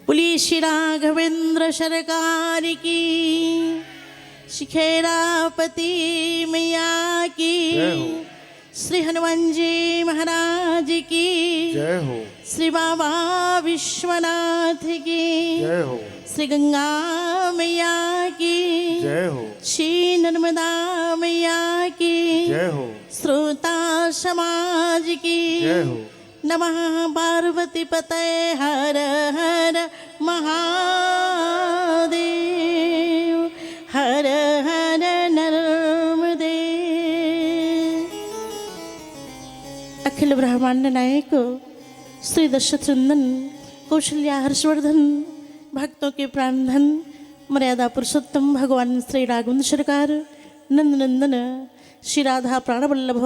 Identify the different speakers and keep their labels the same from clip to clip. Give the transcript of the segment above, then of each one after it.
Speaker 1: बोलिए श्री राघवेंद्र सरकार की, शिखेरापति मैया की, श्री हनुमान जी महाराज की
Speaker 2: जय हो,
Speaker 1: श्री बाबा विश्वनाथ की
Speaker 2: जय हो,
Speaker 1: श्री गंगा मैया की
Speaker 2: जय हो,
Speaker 1: श्री नर्मदा मैया की
Speaker 2: जय हो,
Speaker 1: श्रोता समाज की
Speaker 2: जय हो।
Speaker 1: नमः पार्वती पते हर हर महादेव, हर हर नर्मदे। अखिल ब्रह्मांड नायक श्री दशरथ नंदन कौशल्या हर्षवर्धन भक्तों के प्राणधन मर्यादा पुरुषोत्तम भगवान श्री राघवेंद्र सरकार नंदनंदन श्री राधा प्राणवल्लभ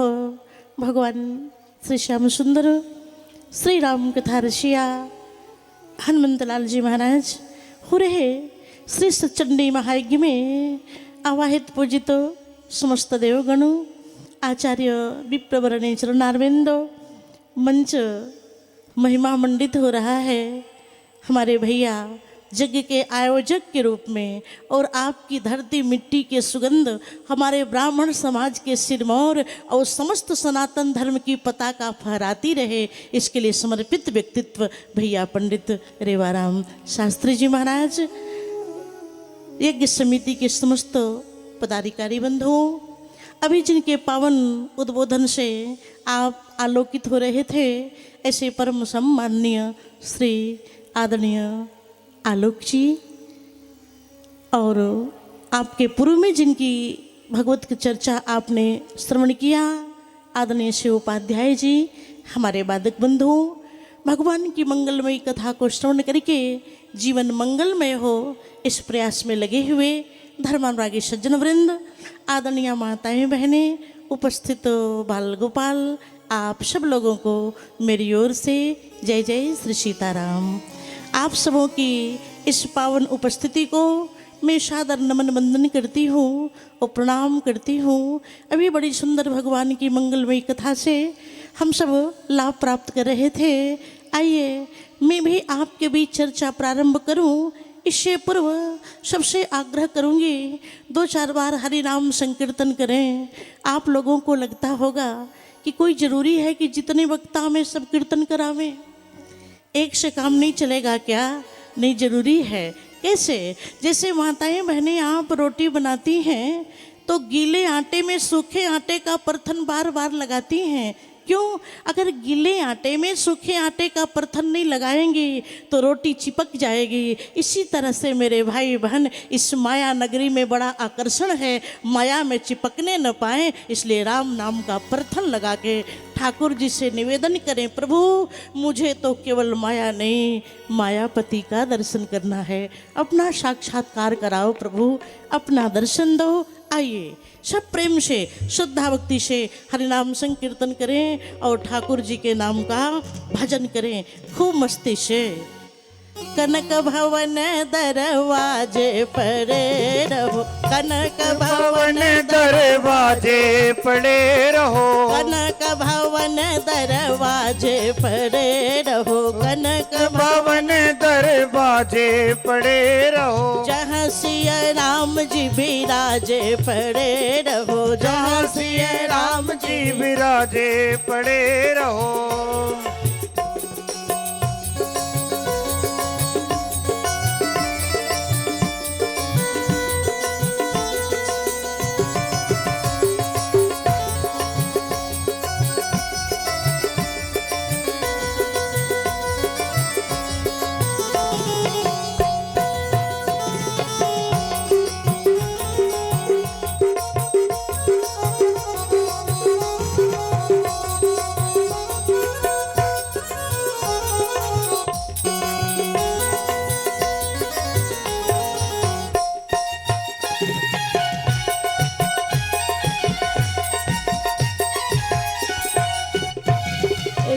Speaker 1: भगवान श्री श्याम सुंदर श्री राम कथा रशिया हनुमंतलाल जी महाराज हो रहे श्री सचंडी महायज्ञ में आवाहित पूजित समस्त देवगण आचार्य विप्रवरणे चरणारविंद मंच महिमा मंडित हो रहा है। हमारे भैया यज्ञ के आयोजक के रूप में और आपकी धरती मिट्टी के सुगंध हमारे ब्राह्मण समाज के सिरमौर और समस्त सनातन धर्म की पताका फहराती रहे, इसके लिए समर्पित व्यक्तित्व भैया पंडित रेवाराम शास्त्री जी महाराज, यज्ञ समिति के समस्त पदाधिकारी बंधुओं, अभी जिनके पावन उद्बोधन से आप आलोकित हो रहे थे, ऐसे परम सम्माननीय श्री आदरणीय आलोक जी और आपके पूर्व में जिनकी भगवत की चर्चा आपने श्रवण किया, आदरणीय शिव उपाध्याय जी, हमारे वादक बंधुओं, भगवान की मंगलमयी कथा को श्रवण करके जीवन मंगलमय हो इस प्रयास में लगे हुए धर्मानुरागी सज्जन वृंद, आदरणीय माताएं बहनें, उपस्थित बाल गोपाल, आप सब लोगों को मेरी ओर से जय जय श्री सीताराम। आप सबों की इस पावन उपस्थिति को मैं सादर नमन वंदन करती हूँ और प्रणाम करती हूँ। अभी बड़ी सुंदर भगवान की मंगलमयी कथा से हम सब लाभ प्राप्त कर रहे थे। आइए मैं भी आपके बीच चर्चा प्रारंभ करूँ। इससे पूर्व सबसे आग्रह करूँगी 2-4 बार हरि नाम संकीर्तन करें। आप लोगों को लगता होगा कि कोई ज़रूरी है कि जितने वक्ता में सब कीर्तन करावें, एक से काम नहीं चलेगा क्या? नहीं, जरूरी है। कैसे? जैसे माताएं बहनें आप रोटी बनाती हैं तो गीले आटे में सूखे आटे का परथन बार बार लगाती हैं। क्यों? अगर गीले आटे में सूखे आटे का परथन नहीं लगाएंगी तो रोटी चिपक जाएगी। इसी तरह से मेरे भाई बहन, इस माया नगरी में बड़ा आकर्षण है, माया में चिपकने न पाए, इसलिए राम नाम का परथन लगा के ठाकुर जी से निवेदन करें, प्रभु मुझे तो केवल माया नहीं, मायापति का दर्शन करना है। अपना साक्षात्कार कराओ प्रभु, अपना दर्शन दो। आइए सब प्रेम से श्रद्धा भक्ति से हरिनाम संकीर्तन करें और ठाकुर जी के नाम का भजन करें खूब मस्ती से। कनक भवन दरवाजे पड़े रहो, कनक भवन
Speaker 2: दरवाजे पड़े रहो,
Speaker 1: कनक भवन दरवाजे पड़े रहो, कनक
Speaker 2: भवन दरवाजे पड़े रहो,
Speaker 1: जहाँ सिया राम जी विराजे पड़े रहो,
Speaker 2: जहाँ सिया राम जी विराजे पड़े रहो।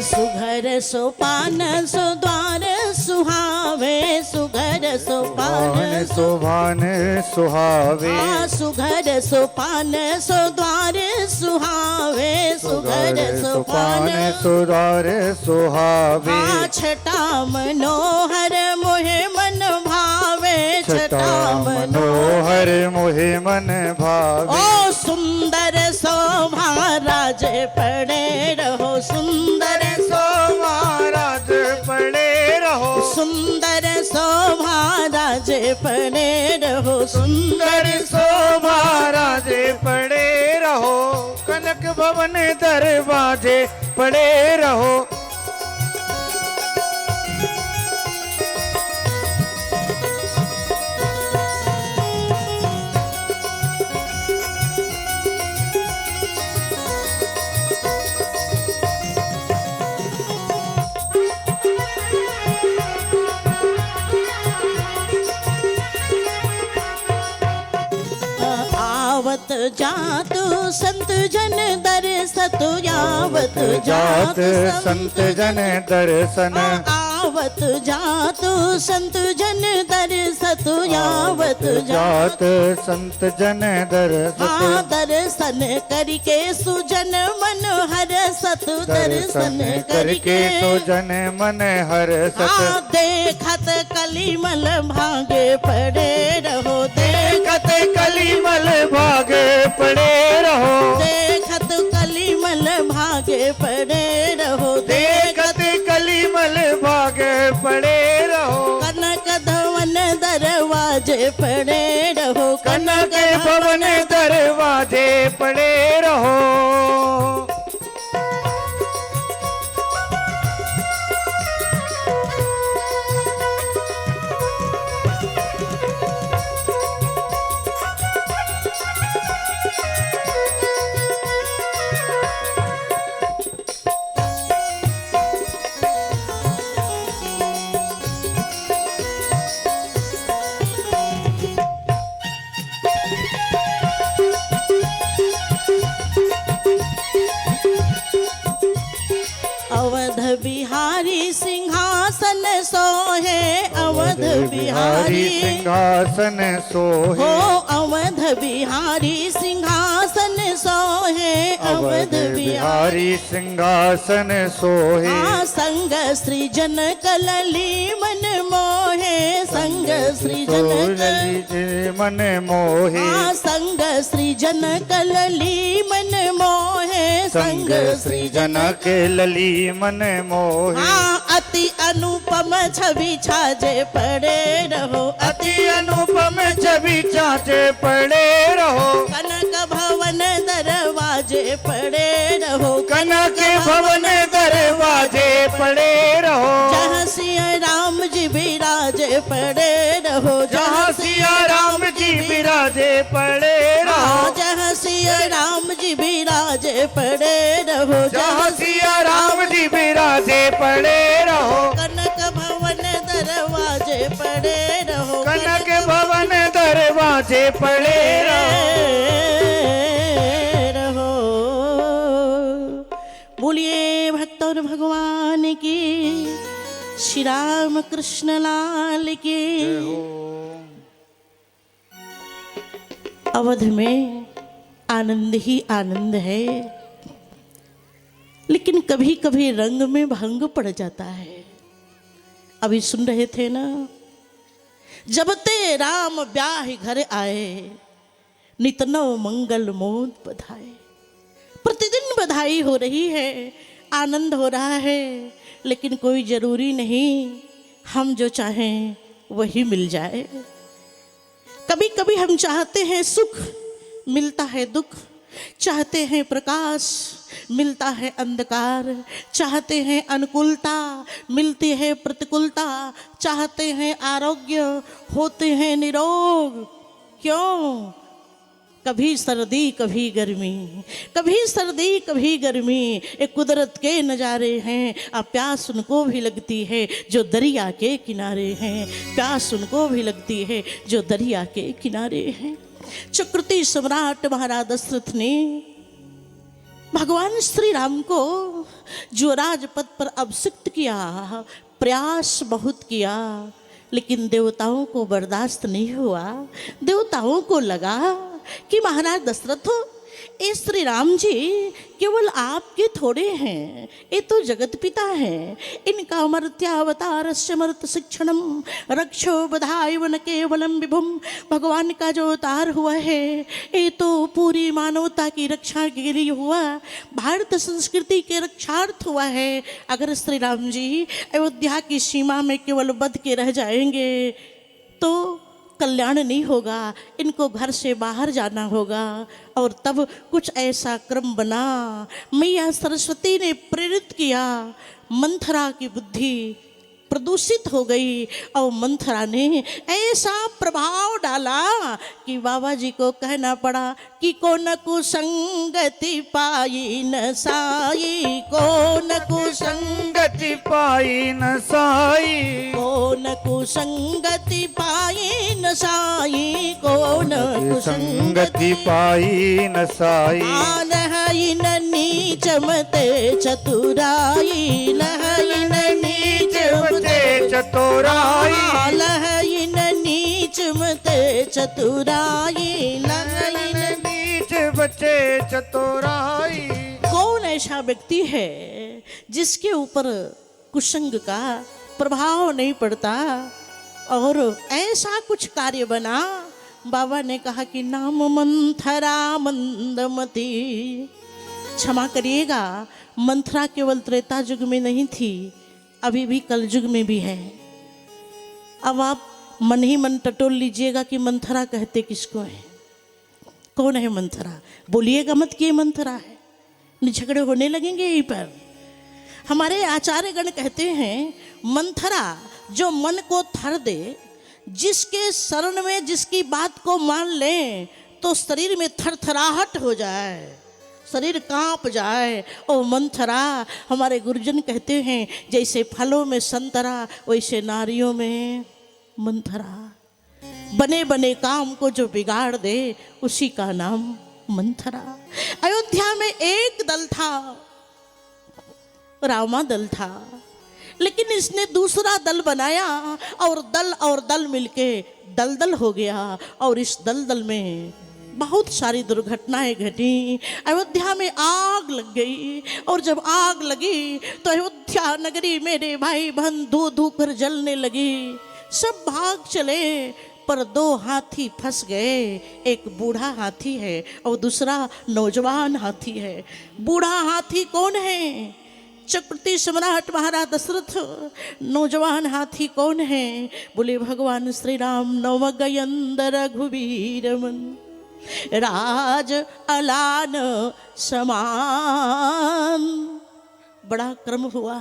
Speaker 1: सुघर सोपान सुद्वार सुहावे, सुघर सोपान
Speaker 2: सुभान सुहावे,
Speaker 1: सुघर सोपान सुद्वार सुहावे, सुघर सोपान
Speaker 2: सुद्वार सुहावे,
Speaker 1: छटा मनोहर मोहे
Speaker 2: मन भावे।
Speaker 1: ओ सुंदर शोभा राज पड़े रहो, सुंदर
Speaker 2: सो महाराज पड़े रहो,
Speaker 1: सुंदर शोभा राज पड़े रहो,
Speaker 2: सुंदर सो महाराज पड़े रहो। कनक भवन दरवाजे पड़े रहो।
Speaker 1: आवत जात संत जन दर्शत, यावत
Speaker 2: जात संत जन दर्शन,
Speaker 1: आवत जात संत जन दर्शत, यावत
Speaker 2: जात संत जन दर्शन।
Speaker 1: दर्शन करके सुजन मन हरसत,
Speaker 2: दर्शन करके सुजन मन हरसत।
Speaker 1: देखत कलिमल भागे पड़े रहो,
Speaker 2: देखत कलिमल भागे पड़े रहो,
Speaker 1: देखत कलिमल भागे पड़े रहो,
Speaker 2: देखत कलिमल भागे पड़े रहो।
Speaker 1: कनक धवन दरवाजे पड़े रहो,
Speaker 2: कनक भवन दरवाजे पड़े रहो।
Speaker 1: अवध बिहारी सिंहासन सोहे, अवध
Speaker 2: बिहारी
Speaker 1: बिहारी
Speaker 2: सिंहासन सोहे,
Speaker 1: हो अवध बिहारी सिंहासन सोहे,
Speaker 2: अवध बिहारी सिंहासन सोहे।
Speaker 1: संग सृजन कलली मन मोहे, संग सृजन
Speaker 2: मन मोहे,
Speaker 1: संग सृजन कलली मन मोहे,
Speaker 2: संग सृजन के लली मन मोहे।
Speaker 1: अति अनुपम छवि छाजे पड़े रहो,
Speaker 2: अति अनुपम छवि चाचे पड़े रहो,
Speaker 1: कनक भवन दरवाजे पड़े रहो,
Speaker 2: कनक भवन दरवाजे पड़े रहो।
Speaker 1: जहाँ सिया राम जी विराजे पड़े रहो,
Speaker 2: जहाँ सिया राम जी विराजे पड़े रहो,
Speaker 1: जहाँ सिया राम जी विराजे पड़े रहो,
Speaker 2: जहाँ सिया राम जी विराजे पड़े रहो।
Speaker 1: कनक भवन दरवाजे पड़े रहो,
Speaker 2: कनक भवन दरवाजे पड़े
Speaker 1: रहो। बोलिए भक्त और भगवान की, श्री राम कृष्ण लाल की। अवध में आनंद ही आनंद है, लेकिन कभी कभी रंग में भंग पड़ जाता है। अभी सुन रहे थे ना, जब ते राम ब्याह घर आए, नितनो मंगल मोद बधाई। प्रतिदिन बधाई हो रही है, आनंद हो रहा है, लेकिन कोई जरूरी नहीं हम जो चाहें वही मिल जाए। कभी कभी हम चाहते हैं सुख, मिलता है दुख, चाहते हैं प्रकाश, मिलता है अंधकार, चाहते हैं अनुकूलता, मिलती है प्रतिकूलता, चाहते हैं आरोग्य, होते हैं निरोग। क्यों? कभी सर्दी कभी गर्मी, कभी सर्दी कभी गर्मी, एक कुदरत के नज़ारे हैं। अब प्यास उनको भी लगती है जो दरिया के किनारे हैं, प्यास उनको भी लगती है जो दरिया के किनारे हैं। चक्रवर्ती सम्राट महाराज दशरथ ने भगवान श्री राम को जो राजपद पर अभिषिक्त किया, प्रयास बहुत किया, लेकिन देवताओं को बर्दाश्त नहीं हुआ। देवताओं को लगा कि महाराज दशरथ ये श्री राम जी केवल आपके थोड़े हैं, ये तो जगत पिता हैं। इनका अमर्त्यावतार मर्त शिक्षणम रक्षो बधाई वन केवलम विभुम, भगवान का जो अवतार हुआ है ये तो पूरी मानवता की रक्षा के लिए हुआ, भारत संस्कृति के रक्षार्थ हुआ है। अगर श्री राम जी अयोध्या की सीमा में केवल बध के रह जाएंगे तो कल्याण नहीं होगा, इनको घर से बाहर जाना होगा। और तब कुछ ऐसा क्रम बना, मैया सरस्वती ने प्रेरित किया, मंथरा की बुद्धि प्रदूषित हो गई और मंथरा ने ऐसा प्रभाव डाला कि बाबा जी को कहना पड़ा कि को न कुसंगति पाई न साई, को न
Speaker 2: गति पाई न साई,
Speaker 1: को न कुसंगति पाई न साई, को न
Speaker 2: संगति पाई न साई।
Speaker 1: नहई न नीच मते चतुराई, नहई न नीच
Speaker 2: मते चतुराई,
Speaker 1: लहई न नीच मते चतुराई, लहई न
Speaker 2: नीच बचे चतुराई।
Speaker 1: कौन ऐसा व्यक्ति है जिसके ऊपर कुसंग का प्रभाव नहीं पड़ता और ऐसा कुछ कार्य बना। बाबा ने कहा कि नाम मंथरा मंदमती। क्षमा करिएगा, मंथरा केवल त्रेता युग में नहीं थी, अभी भी कल युग में भी है। अब आप मन ही मन टटोल लीजिएगा कि मंथरा कहते किसको है, कौन है मंथरा। बोलिएगा मत कि ये मंथरा है, झगड़े होने लगेंगे यहीं पर। हमारे आचार्यगण कहते हैं मंथरा जो मन को थर दे, जिसके शरण में जिसकी बात को मान ले तो शरीर में थरथराहट हो जाए, शरीर कांप जाए। और मंथरा हमारे गुरुजन कहते हैं जैसे फलों में संतरा वैसे नारियों में मंथरा। बने बने काम को जो बिगाड़ दे उसी का नाम मंथरा। अयोध्या में एक दल था, रामा दल था, लेकिन इसने दूसरा दल बनाया और दल मिलके दलदल हो गया। और इस दलदल में बहुत सारी दुर्घटनाएं घटी। अयोध्या में आग लग गई और जब आग लगी तो अयोध्या नगरी मेरे भाई बहन धू धू कर जलने लगी। सब भाग चले पर दो हाथी फंस गए, एक बूढ़ा हाथी है और दूसरा नौजवान हाथी है। बूढ़ा हाथी कौन है? चक्रवर्ती सम्राट महाराज दशरथ। नौजवान हाथी कौन है? बोले भगवान श्री राम। नव गयंदर रघुवीर मन राज अलान समान। बड़ा क्रम हुआ।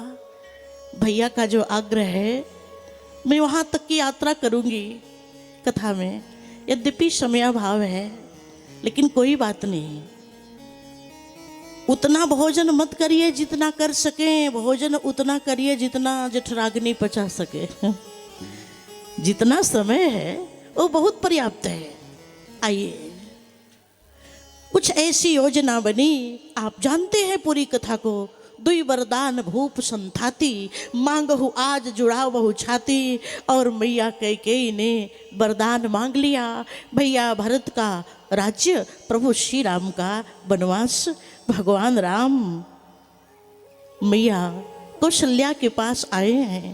Speaker 1: भैया का जो आग्रह है मैं वहाँ तक की यात्रा करूँगी कथा में, यद्यपि समयाभाव है, लेकिन कोई बात नहीं। उतना भोजन मत करिए जितना कर सके, भोजन उतना करिए जितना जठराग्नि पचा सके। जितना समय है वो बहुत पर्याप्त है। आइए, कुछ ऐसी योजना बनी, आप जानते हैं पूरी कथा को। दुई वरदान भूप संथाती, मांगहु आज जुड़ाओ बहु छाती। और मैया कैकेयी ने वरदान मांग लिया, भैया भरत का राज्य, प्रभु श्री राम का वनवास। भगवान राम मैया कौशल्या के पास आए हैं।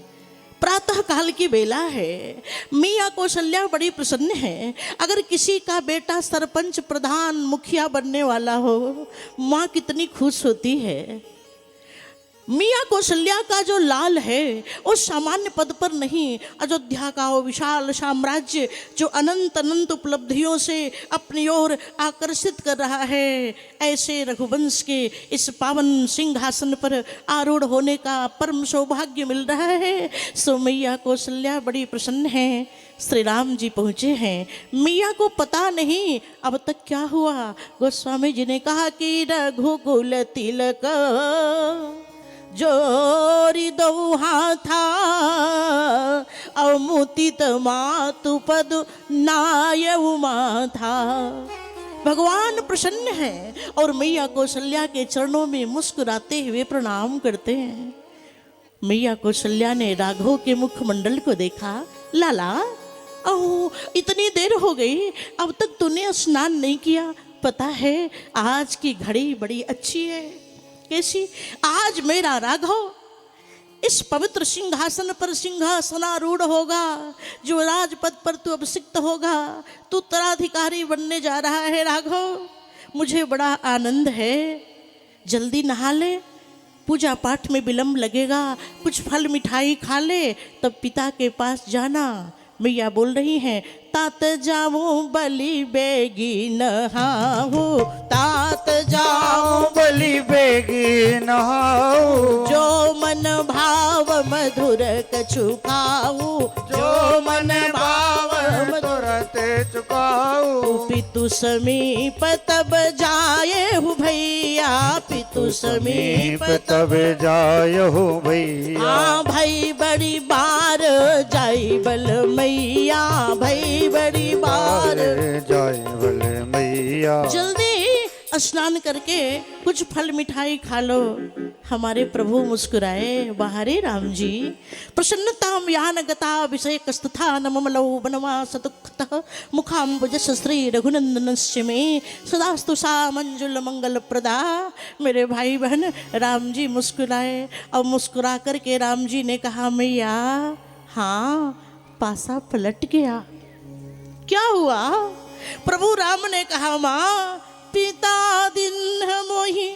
Speaker 1: प्रातः काल की बेला है। मैया कौशल्या बड़ी प्रसन्न है। अगर किसी का बेटा सरपंच, प्रधान, मुखिया बनने वाला हो, माँ कितनी खुश होती है। मियाँ कौशल्या का जो लाल है वो सामान्य पद पर नहीं, अयोध्या का वो विशाल साम्राज्य जो अनंत अनंत उपलब्धियों से अपनी ओर आकर्षित कर रहा है, ऐसे रघुवंश के इस पावन सिंहासन पर आरूढ़ होने का परम सौभाग्य मिल रहा है। सो मैया कौशल्या बड़ी प्रसन्न है। श्री राम जी पहुँचे हैं। मैया को पता नहीं अब तक क्या हुआ। गोस्वामी जी ने कहा कि रघुकुल तिलक जोरी दो हाथा अमुतित मातु पद नायउ माथा। भगवान प्रसन्न है और मैया कौशल्या के चरणों में मुस्कुराते हुए प्रणाम करते हैं। मैया कौशल्या ने राघव के मुखमंडल को देखा। लाला, ओह इतनी देर हो गई, अब तक तूने स्नान नहीं किया, पता है आज की घड़ी बड़ी अच्छी है। कैसी? आज मेरा राघव इस पवित्र सिंहासन पर सिंहासनारूढ़ होगा, जो राजपद पर तू अभिषिक्त होगा, तू उत्तराधिकारी बनने जा रहा है राघव। मुझे बड़ा आनंद है। जल्दी नहा ले, पूजा पाठ में विलम्ब लगेगा, कुछ फल मिठाई खा ले, तब पिता के पास जाना। मैया बोल रही हैं, तात जाओ बलि बेगी नहाओ, तात जाओ
Speaker 2: बलि बेगी नहाओ,
Speaker 1: जो मन भाव मधुर कछु खाओ,
Speaker 2: जो मन भाव तुरंत चुकाओ।
Speaker 1: पितु समीप तब जाए हूँ भैया, पितु समीप
Speaker 2: तब जाय हो भैया।
Speaker 1: हाँ भाई बड़ी बार जाई बल मैया, भाई बड़ी बार
Speaker 2: जाय बल मैया।
Speaker 1: जल्दी स्नान करके कुछ फल मिठाई खा लो। हमारे प्रभु मुस्कुराए, बाहरे राम जी प्रसन्नताम यान गता विषय कस्तथा नममलो बनवास दुःखतः मुखाम्बुज श्री रघुनंदनस्य मे सदास्तु सा मंजुल मंगल प्रदा। मेरे भाई बहन राम जी मुस्कुराए और मुस्कुरा करके राम जी ने कहा, मैया हाँ पासा पलट गया। क्या हुआ? प्रभु राम ने कहा, माँ पिता दिन मोहि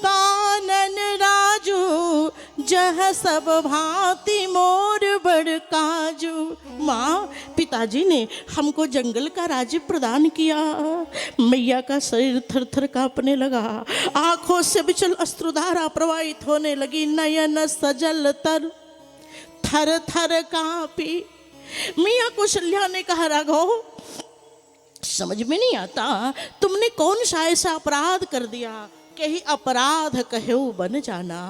Speaker 1: कानन राजू, जह सब भांति मोर बड़ काजू। माँ पिताजी ने हमको जंगल का राज्य प्रदान किया। मैया का शरीर थर थर कांपने लगा, आंखों से बिचल अश्रुधारा प्रवाहित होने लगी, नयन सजल तर थर थर कांपी। मियाँ कौशल्या ने कहा, राघव समझ में नहीं आता तुमने कौन सा ऐसा अपराध कर दिया कि ही अपराध कहो बन जाना।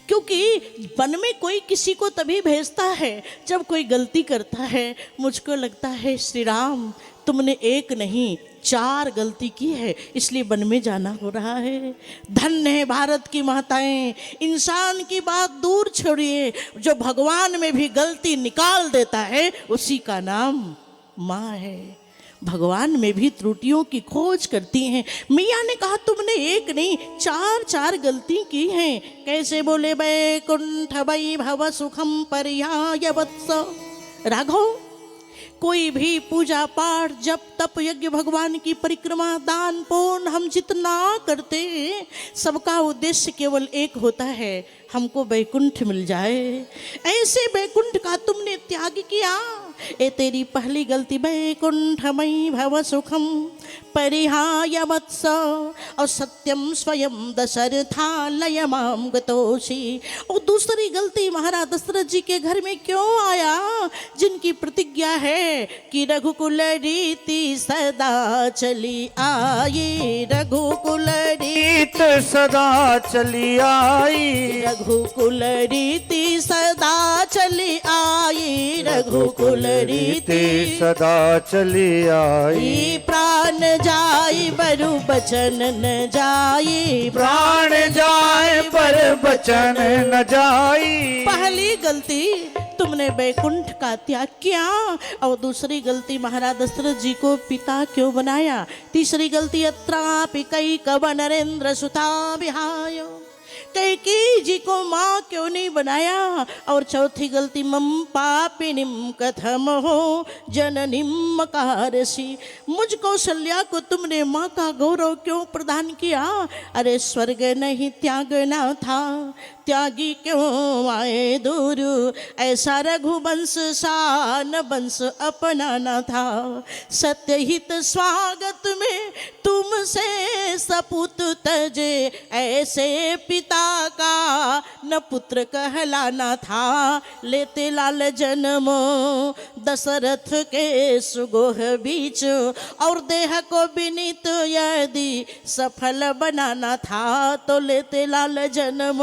Speaker 1: क्योंकि वन में कोई किसी को तभी भेजता है जब कोई गलती करता है। मुझको लगता है श्री राम तुमने एक नहीं 4 गलती की है, इसलिए वन में जाना हो रहा है। धन्य है भारत की माताएं। इंसान की बात दूर छोड़िए, जो भगवान में भी गलती निकाल देता है उसी का नाम माँ है। भगवान में भी त्रुटियों की खोज करती हैं। मियाँ ने कहा, तुमने एक नहीं 4 गलती की हैं। कैसे? बोले, बैकुंठ वैभव सुखम पर्याय वत्स। राघव कोई भी पूजा पाठ जप तप यज्ञ भगवान की परिक्रमा दान पुण्य हम जितना करते हैं, सबका उद्देश्य केवल एक होता है, हमको वैकुंठ मिल जाए। ऐसे वैकुंठ का तुमने त्याग किया। ए तेरी पहली गलती, वैकुंठमयी भव सुखम परिहाय वत्स। और सत्यम स्वयं दशरथालय माम गतोषी। और दूसरी गलती, महाराज दशरथ जी के घर में क्यों आया, जिनकी प्रतिज्ञा है कि रघुकुल रीति सदा चली आई, रघुकुल
Speaker 2: रीत सदा चली आई,
Speaker 1: रघुकुल रीति सदा चली आई, रघुकुल रीति
Speaker 2: सदा चली आई।
Speaker 1: प्राण जाई बरु बचन न जाई,
Speaker 2: प्राण जाए पर बचन न जाई।
Speaker 1: पहली गलती तुमने वैकुंठ का त्याग किया, और दूसरी गलती महाराज दशरथ जी को पिता क्यों बनाया। तीसरी गलती, अत्रापि कैकव नरेंद्र सुता विहाय, कैकेयी जी को माँ क्यों नहीं बनाया। और चौथी गलती, मम पापिनीम कथम हो जननीम मकारसी, मुझ कौशल्या को तुमने माँ का गौरव क्यों प्रदान किया। अरे स्वर्ग नहीं त्यागना था, त्यागी क्यों आए दूर, ऐसा रघुवंश शान वंश अपनाना था। सत्यहित स्वागत में तुमसे सपूत तजे, ऐसे पिता का न पुत्र कहलाना था। लेते लाल जन्म दशरथ के सुगोह बीच, और देह को विनीत यदि सफल बनाना था, तो लेते लाल जन्म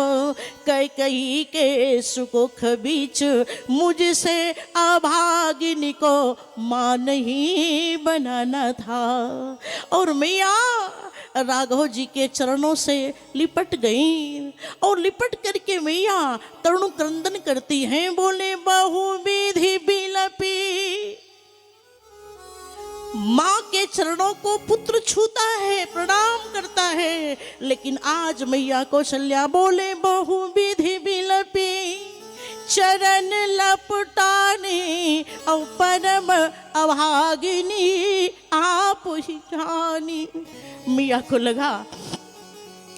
Speaker 1: कैकेयी के सुगोह बीच, मुझसे अभागिनी को मां नहीं बनाना था। और मैया राघव जी के चरणों से लिपट गई, और लिपट करके मैया तरुण क्रंदन करती हैं। बोले, बहुविधि बिलपी माँ के चरणों को पुत्र छूता है, प्रणाम करता है, लेकिन आज मैया कौशल्या बोले बहु विधि बिलपी चरण लपटाने और परम अभागिनी आप ही जानी। मैया को लगा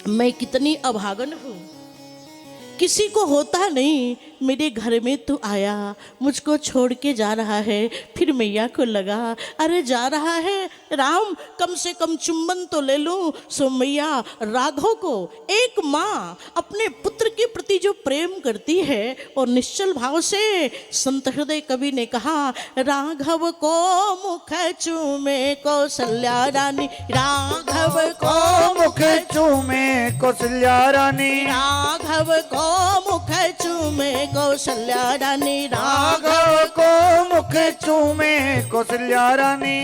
Speaker 1: मैं कितनी अभागन हूँ, किसी को होता नहीं, मेरे घर में तू आया, मुझको छोड़ के जा रहा है। फिर मैया को लगा अरे जा रहा है राम, कम से कम चुम्बन तो ले लूं। सो मैया राघव को, एक माँ अपने पुत्र के प्रति जो प्रेम करती है और निश्चल भाव से, संत हृदय कवि ने कहा राघव को मुख चूमे कौशल्या रानी, राघव को
Speaker 2: मुख चूमे कौशल्या रानी,
Speaker 1: राघव को मुख चूमे कौशल्या रानी,
Speaker 2: राघव को मुख चूमे कौशल्या रानी।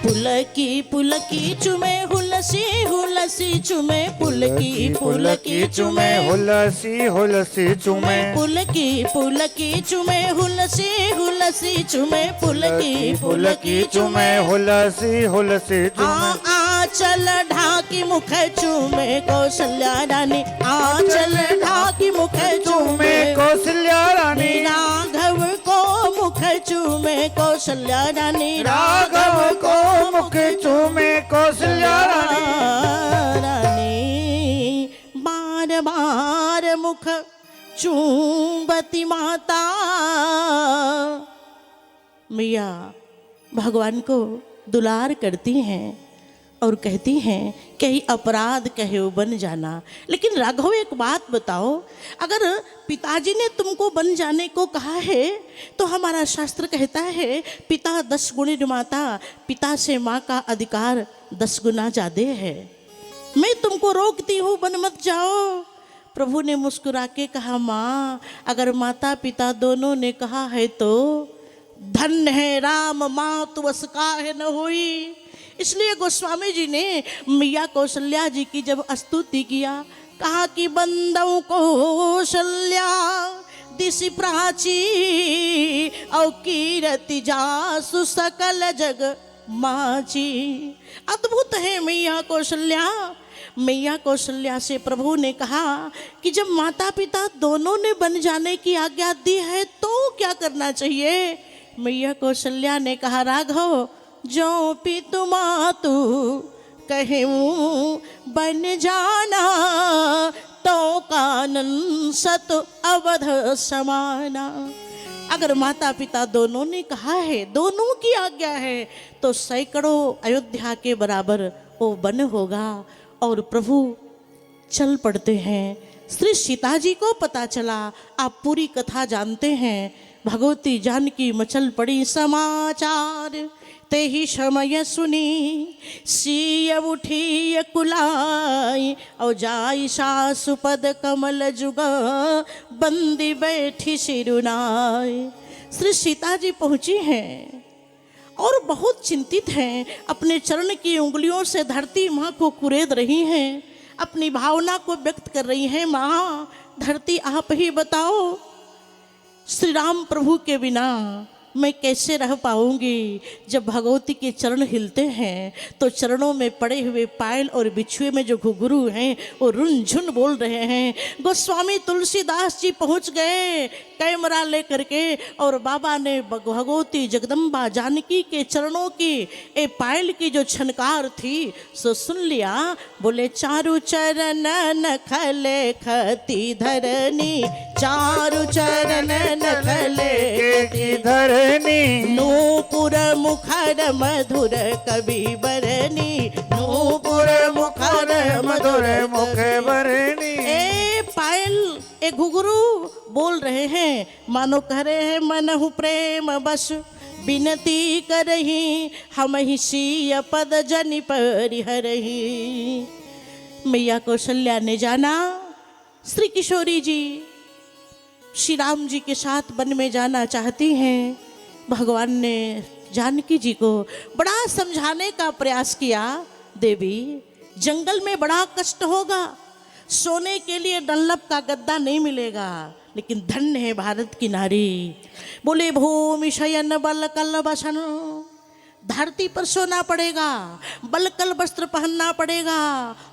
Speaker 1: पुलकी पुलकी चुमे हुलसी हुलसी चुमे, पुलकी पुलकी चुमे
Speaker 2: हुलसी हुलसी चुमे,
Speaker 1: पुलकी पुलकी चुमे हुलसी हुलसी चुमे, पुलकी पुलकी चुमे
Speaker 2: हुलसी हुलसी चुमे।
Speaker 1: आंचल ढाकी मुख चूमे कौशल्या रानी, आंचल ढाकी मुख चूमे
Speaker 2: कौशल्या रानी,
Speaker 1: राघव को मुख चूमे कौशल्या रानी,
Speaker 2: राघव को मुख चूमे कौशल्या
Speaker 1: रानी। बार बार मुख चूमती माता। मैया भगवान को दुलार करती हैं और कहती हैं कहीं अपराध कहे बन जाना। लेकिन राघव एक बात बताओ, अगर पिताजी ने तुमको बन जाने को कहा है तो हमारा शास्त्र कहता है पिता 10 गुणी माता, पिता से माँ का अधिकार 10 गुना ज़्यादा है। मैं तुमको रोकती हूँ, बन मत जाओ। प्रभु ने मुस्कुरा के कहा माँ अगर माता पिता दोनों ने कहा है तो धन्य है राम मात वस काहे न हुई। इसलिए गोस्वामी जी ने मैया कौशल्या जी की जब स्तुति किया, कहा कि बंदों कौशल्या दिशि प्राची और कीरति जासु सकल जग माची। अद्भुत है मैया कौशल्या। मैया कौशल्या से प्रभु ने कहा कि जब माता पिता दोनों ने बन जाने की आज्ञा दी है तो क्या करना चाहिए। मैया कौशल्या ने कहा राघव जो पितु मातु कहूँ बन जाना, तो कानन सत अवध समाना। अगर माता पिता दोनों ने कहा है, दोनों की आज्ञा है, तो सैकड़ों अयोध्या के बराबर वो वन होगा। और प्रभु चल पड़ते हैं। श्री सीता जी को पता चला, आप पूरी कथा जानते हैं। भगवती जानकी मचल पड़ी समाचार, ते ही समय सुनी सिय उठी कुलाई, और जाई सासु पद कमल जुगा बंदी बैठी सिरुनाई। श्री सीता जी पहुंची हैं और बहुत चिंतित हैं, अपने चरण की उंगलियों से धरती माँ को कुरेद रही हैं, अपनी भावना को व्यक्त कर रही हैं। माँ धरती आप ही बताओ, श्री राम प्रभु के बिना मैं कैसे रह पाऊंगी। जब भगवती के चरण हिलते हैं तो चरणों में पड़े हुए पायल और बिछुए में जो घुघरू हैं वो रुनझुन बोल रहे हैं। गोस्वामी तुलसीदास जी पहुंच गए कैमरा लेकर के, और बाबा ने भगवती जगदम्बा जानकी के चरणों की ए पायल की जो छनकार थी सो सुन लिया। बोले चारु चरण नखले खती धरनी, चारु चरण नखले खती धरनी, नूपुर मुखर मधुर कवि बरनी, नूपुर मुखर मधुर मुख बरनी। ए पायल ए घुघरू बोल रहे हैं, मानो कह रहे हैं मनहु प्रेम बस बिनती करही, हम ही सीय पद जनि परिहरही। मैया कौशल्या ने जाना श्री किशोरी जी श्री राम जी के साथ वन में जाना चाहती हैं। भगवान ने जानकी जी को बड़ा समझाने का प्रयास किया, देवी जंगल में बड़ा कष्ट होगा, सोने के लिए डंलप का गद्दा नहीं मिलेगा, लेकिन धन्य है भारत की नारी। बोले भूमि शयन बल कल बसन, धरती पर सोना पड़ेगा, बलकल वस्त्र पहनना पड़ेगा,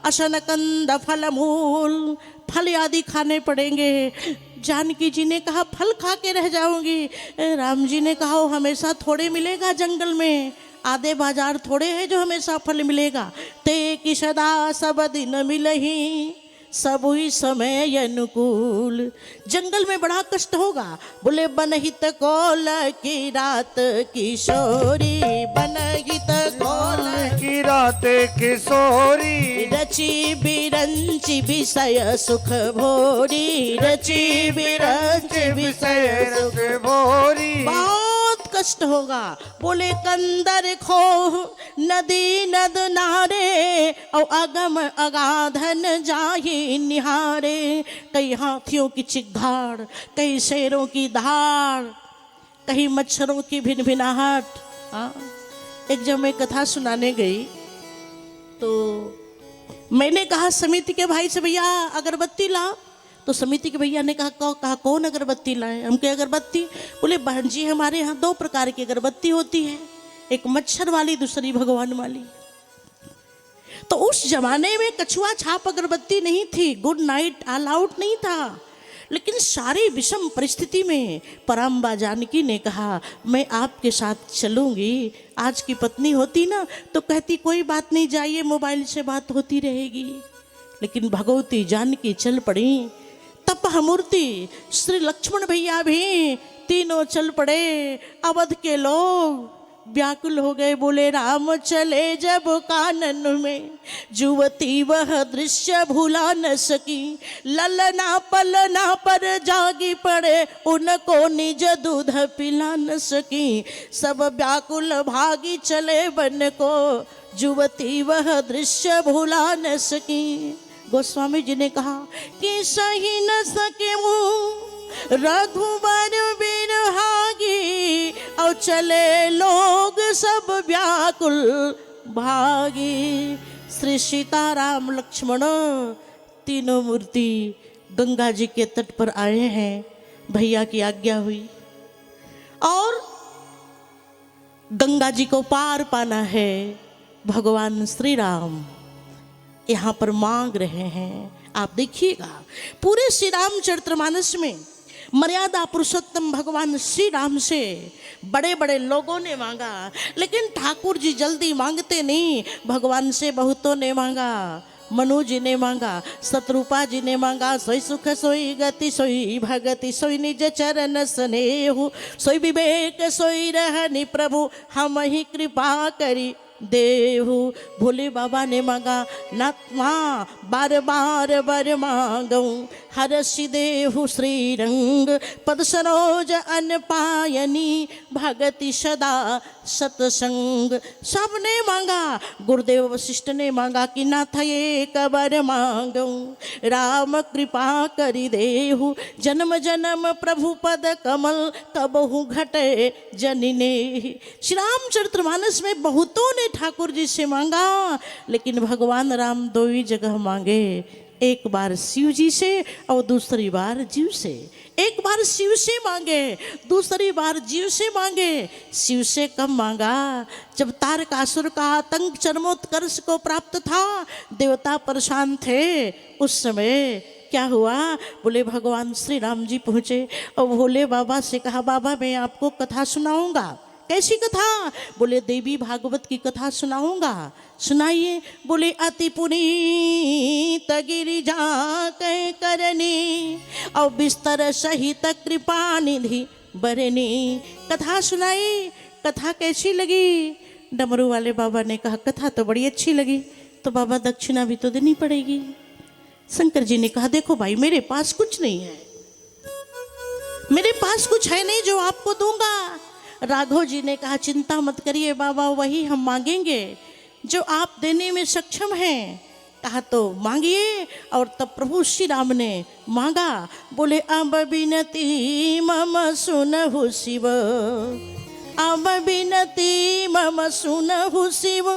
Speaker 1: असन कंद फल मूल फल आदि खाने पड़ेंगे। जानकी जी ने कहा फल खा के रह जाऊंगी। राम जी ने कहा वो हमेशा थोड़े मिलेगा, जंगल में आधे बाजार थोड़े है जो हमेशा फल मिलेगा। ते कि सदा सब दिन मिलही सब ही समय अनुकूल, जंगल में बड़ा कष्ट होगा। बोले बनहित कोल की रात किशोरी, बनहित कोल
Speaker 2: की रात किशोरी,
Speaker 1: रची बिरंची विषय सुख भोरी, रची बिरंची विषय सुख
Speaker 2: भोरी।
Speaker 1: बहुत कष्ट होगा। बोले कंदर खो नदी नद नारे, और अगम अगाधन जाही निहारे। कहीं हाथियों की चिघाड़, कहीं शेरों की धाड़, कहीं मच्छरों की भिनभिनाहट। हाँ, एक जब मैं कथा सुनाने गई तो मैंने कहा समिति के भाई से भैया अगरबत्ती ला, तो समिति के भैया ने कहा कौन अगरबत्ती लाए? हम कहे अगरबत्ती। बोले बहन जी हमारे यहाँ 2 प्रकार की अगरबत्ती होती है, एक मच्छर वाली दूसरी भगवान वाली। तो उस जमाने में कछुआ छाप अगरबत्ती नहीं थी, गुड नाइट ऑल आउट नहीं था, लेकिन सारी विषम परिस्थिति में पराम्बा जानकी ने कहा मैं आपके साथ चलूंगी। आज की पत्नी होती ना तो कहती कोई बात नहीं, जाइए मोबाइल से बात होती रहेगी, लेकिन भगवती जानकी चल पड़ी। तपह मूर्ति श्री लक्ष्मण भैया भी तीनों चल पड़े। अवध के लोग व्याकुल हो गए, बोले राम चले जब कानन में, जुवती वह दृश्य भूला न सकी, ललना पलना पर जागी पड़े, उनको निज दूध पिला न सकी। सब व्याकुल भागी चले वन को, जुवती वह दृश्य भूला न सकी। गोस्वामी जी ने कहा कि सही न सके वो रघुबर बिरहागी, और चले लोग सब व्याकुल भागी। श्री सीताराम लक्ष्मण तीनों मूर्ति गंगा जी के तट पर आए हैं। भैया की आज्ञा हुई और गंगा जी को पार पाना है। भगवान श्री राम यहाँ पर मांग रहे हैं। आप देखिएगा पूरे श्री रामचरितमानस में मर्यादा पुरुषोत्तम भगवान श्री राम से बड़े बड़े लोगों ने मांगा, लेकिन ठाकुर जी जल्दी मांगते नहीं। भगवान से बहुतों ने मांगा, मनु जी ने मांगा, शत्रुपा जी ने मांगा, सोई सुख सोई गति सोई भगति, सोई निज चरण स्नेहु, सोई विवेक सोई रहनि प्रभु, हम ही कृपा करी देहु। भोले बाबा ने मांगा, नात्मा बार बार बर मांगू, हरषि देहु श्री रंग, पद सरोज अन पायनी, भगति सदा सतसंग। सबने मांगा। गुरुदेव वशिष्ठ ने मांगा कि नाथ एक बर मांगू, राम कृपा करि देहु, जन्म जन्म प्रभु पद कमल, कबहु घटे जनिने। श्री रामचरितमानस में बहुतों ने ठाकुर जी से मांगा, लेकिन भगवान राम 2 ही जगह मांगे, एक बार शिव जी से और दूसरी बार जीव से। एक बार शिव से मांगे, दूसरी बार जीव से मांगे। शिव से कब मांगा? जब तारकासुर का आतंक चरमोत्कर्ष को प्राप्त था, देवता परेशान थे, उस समय क्या हुआ? बोले भगवान श्री राम जी पहुँचे और भोले बाबा से कहा बाबा मैं आपको कथा सुनाऊंगा। कैसी कथा? बोले देवी भागवत की कथा सुनाऊंगा। सुनाइए। बोले अति पुनीत गिरिजा कह करनी, और बिस्तर सहित कृपा निधि बरनी। कथा सुनाई। कथा कैसी लगी? डमरू वाले बाबा ने कहा कथा तो बड़ी अच्छी लगी, तो बाबा दक्षिणा भी तो देनी पड़ेगी। शंकर जी ने कहा देखो भाई मेरे पास कुछ नहीं है, मेरे पास कुछ है नहीं जो आपको दूंगा। राघव जी ने कहा चिंता मत करिए बाबा, वही हम मांगेंगे जो आप देने में सक्षम हैं। कहा तो मांगिए। और तब प्रभु श्री राम ने मांगा, बोले अब बिनती मम सुनहु शिव, अब बिनती मम सुनहु शिव,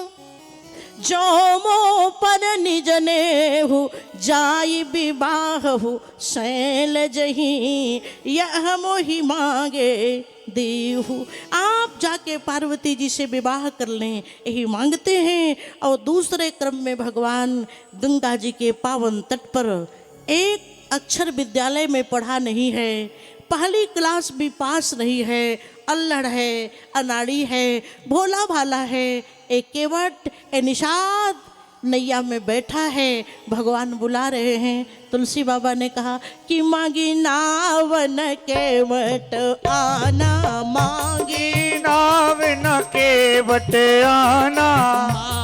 Speaker 1: जो मो पर निज नेहु जाई विवाहु शैल जही, यह मोहि मांगे देहु। आप जाके पार्वती जी से विवाह कर लें, यही मांगते हैं। और दूसरे क्रम में भगवान गंगा जी के पावन तट पर एक अक्षर विद्यालय में पढ़ा नहीं है, पहली क्लास भी पास नहीं है, अल्लड़ है, अनाड़ी है, भोला भाला है, एक केवट ए निषाद नैया में बैठा है। भगवान बुला रहे हैं। तुलसी बाबा ने कहा कि मांगी नावन केवट आना, मांगी
Speaker 2: नावन केवट आना,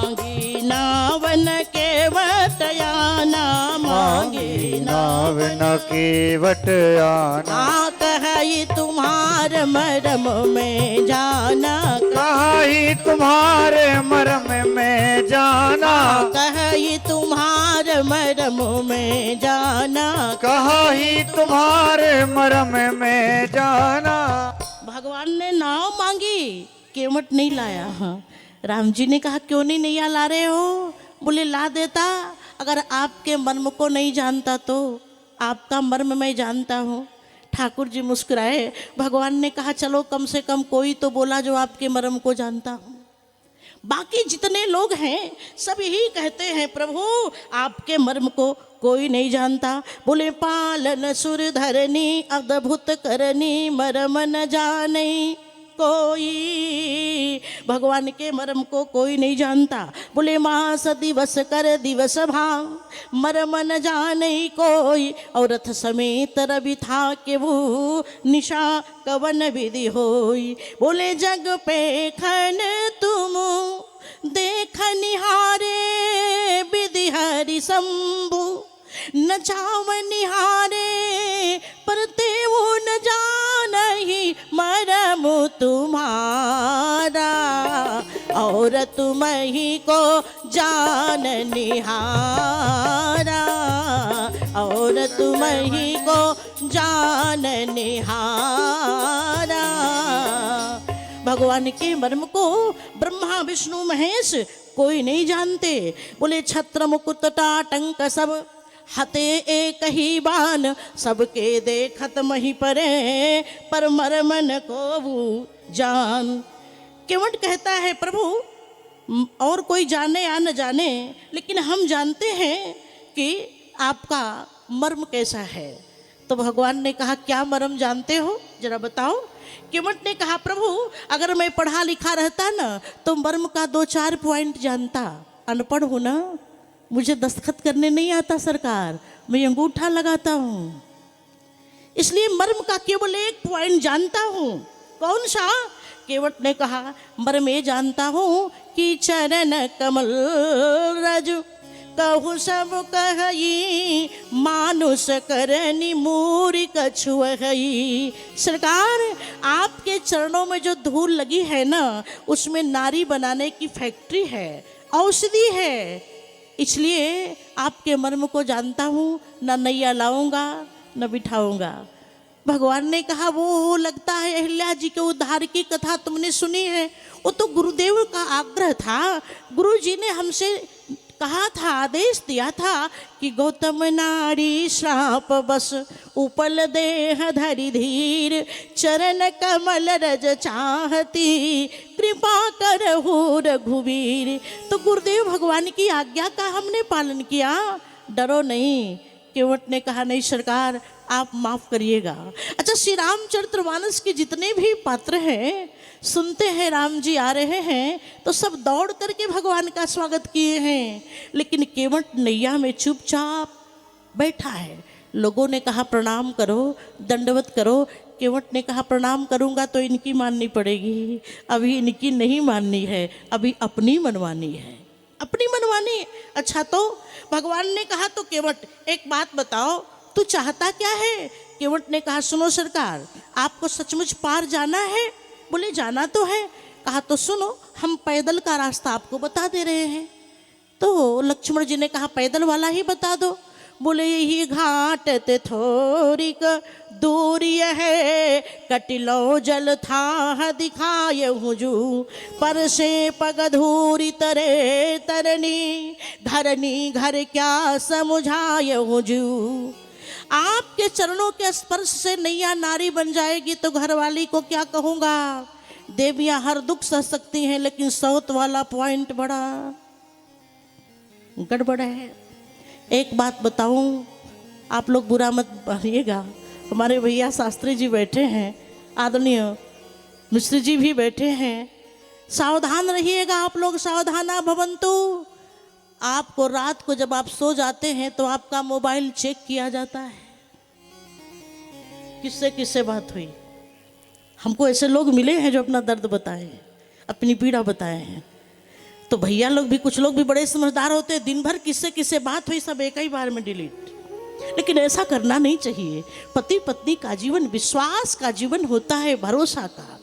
Speaker 1: मांगी नावन केवट आना, मांगी
Speaker 2: नावन केवट आना।
Speaker 1: कही तुम्हार मरम में जाना,
Speaker 2: कही तुम्हारे मरम में जाना,
Speaker 1: कही तुम्हार मरम में जाना,
Speaker 2: कही तुम्हारे मरम में जाना।
Speaker 1: भगवान ने नाव मांगी, केवट नहीं लाया। हाँ, राम जी ने कहा क्यों नहीं नैया ला रहे हो? बोले ला देता, अगर आपके मर्म को नहीं जानता तो आपका मर्म मैं जानता हूँ। ठाकुर जी मुस्कुराए। भगवान ने कहा चलो कम से कम कोई तो बोला जो आपके मर्म को जानता हूँ। बाकी जितने लोग हैं सब यही कहते हैं प्रभु आपके मर्म को कोई नहीं जानता। बोले पालन सुर धरनी अद्भुत करनी मर्म न जाने कोई, भगवान के मर्म को कोई नहीं जानता। बोले मास दिवस कर दिवस भाव मर्म न जाने कोई, और रथ समेत रवि था के वो निशा कवन विधि होई। बोले जग पे खन तुम देख निहारे विधि हरि शंभु, न जाव निहारे पर देव न जानहि मरम तुम्हारा, और तुम ही को जान निहारा, और तुम ही को जान निहारा। भगवान के मर्म को ब्रह्मा विष्णु महेश कोई नहीं जानते। बोले छत्र मुकुट टाटंक सब हते एक ही बान, सबके देखत मही परे पर मरमन को वो जान। केवट कहता है प्रभु और कोई जाने या न जाने, लेकिन हम जानते हैं कि आपका मर्म कैसा है। तो भगवान ने कहा क्या मर्म जानते हो जरा बताओ। केवट ने कहा प्रभु अगर मैं पढ़ा लिखा रहता ना तो मर्म का 2-4 पॉइंट जानता, अनपढ़ हूँ ना, मुझे दस्तखत करने नहीं आता सरकार, मैं अंगूठा लगाता हूँ, इसलिए मर्म का केवल एक पॉइंट जानता हूँ। कौन सा? केवट ने कहा मर्म ये जानता हूँ कि चरण कमल रज कहु सब कहई मानुष करनी मूरी कछुअई। सरकार आपके चरणों में जो धूल लगी है ना उसमें नारी बनाने की फैक्ट्री है, औषधि है, इसलिए आपके मर्म को जानता हूँ, न नैया लाऊंगा न बिठाऊंगा। भगवान ने कहा वो लगता है अहिल्या जी के उद्धार की कथा तुमने सुनी है, वो तो गुरुदेव का आग्रह था। गुरु जी ने हमसे कहा था, आदेश दिया था कि गौतम नारी श्राप बस उपल देह धरि धीर, चरण कमल रज चाहती कृपा करहु रघुवीर। तो गुरुदेव भगवान की आज्ञा का हमने पालन किया, डरो नहीं। केवट ने कहा नहीं सरकार आप माफ करिएगा। अच्छा, श्री रामचरितमानस के जितने भी पात्र हैं सुनते हैं राम जी आ रहे हैं तो सब दौड़ करके भगवान का स्वागत किए हैं, लेकिन केवट नैया में चुपचाप बैठा है। लोगों ने कहा प्रणाम करो, दंडवत करो। केवट ने कहा प्रणाम करूंगा तो इनकी माननी पड़ेगी, अभी इनकी नहीं माननी है, अभी अपनी मनवानी है, अपनी मनवानी। अच्छा, तो भगवान ने कहा तो केवट एक बात बताओ तू चाहता क्या है? केवट ने कहा सुनो सरकार आपको सचमुच पार जाना है? बोले जाना तो है। कहा तो सुनो हम पैदल का रास्ता आपको बता दे रहे हैं। तो लक्ष्मण जी ने कहा पैदल वाला ही बता दो। बोले यही घाट ते थोड़ी क दूरी है, कटिलो जल था दिखाए हुजू, पर से पगधूरी तरे तरनी, धरनी घर क्या समझाए हुजू। आपके चरणों के स्पर्श से नैया नारी बन जाएगी तो घरवाली को क्या कहूँगा। देवियाँ हर दुख सह सकती हैं, लेकिन सौत वाला पॉइंट बड़ा गड़बड़ है। एक बात बताऊं, आप लोग बुरा मत मानिएगा, हमारे भैया शास्त्री जी बैठे हैं, आदरणीय मिश्र जी भी बैठे हैं, सावधान रहिएगा आप लोग, सावधाना भवंतु। आपको रात को जब आप सो जाते हैं तो आपका मोबाइल चेक किया जाता है, किससे किससे बात हुई। हमको ऐसे लोग मिले हैं जो अपना दर्द बताए हैं, अपनी पीड़ा बताए हैं। तो भैया लोग भी, कुछ लोग भी बड़े समझदार होते हैं, दिन भर किससे किससे बात हुई सब एक ही बार में डिलीट। लेकिन ऐसा करना नहीं चाहिए। पति पत्नी का जीवन विश्वास का जीवन होता है, भरोसा का।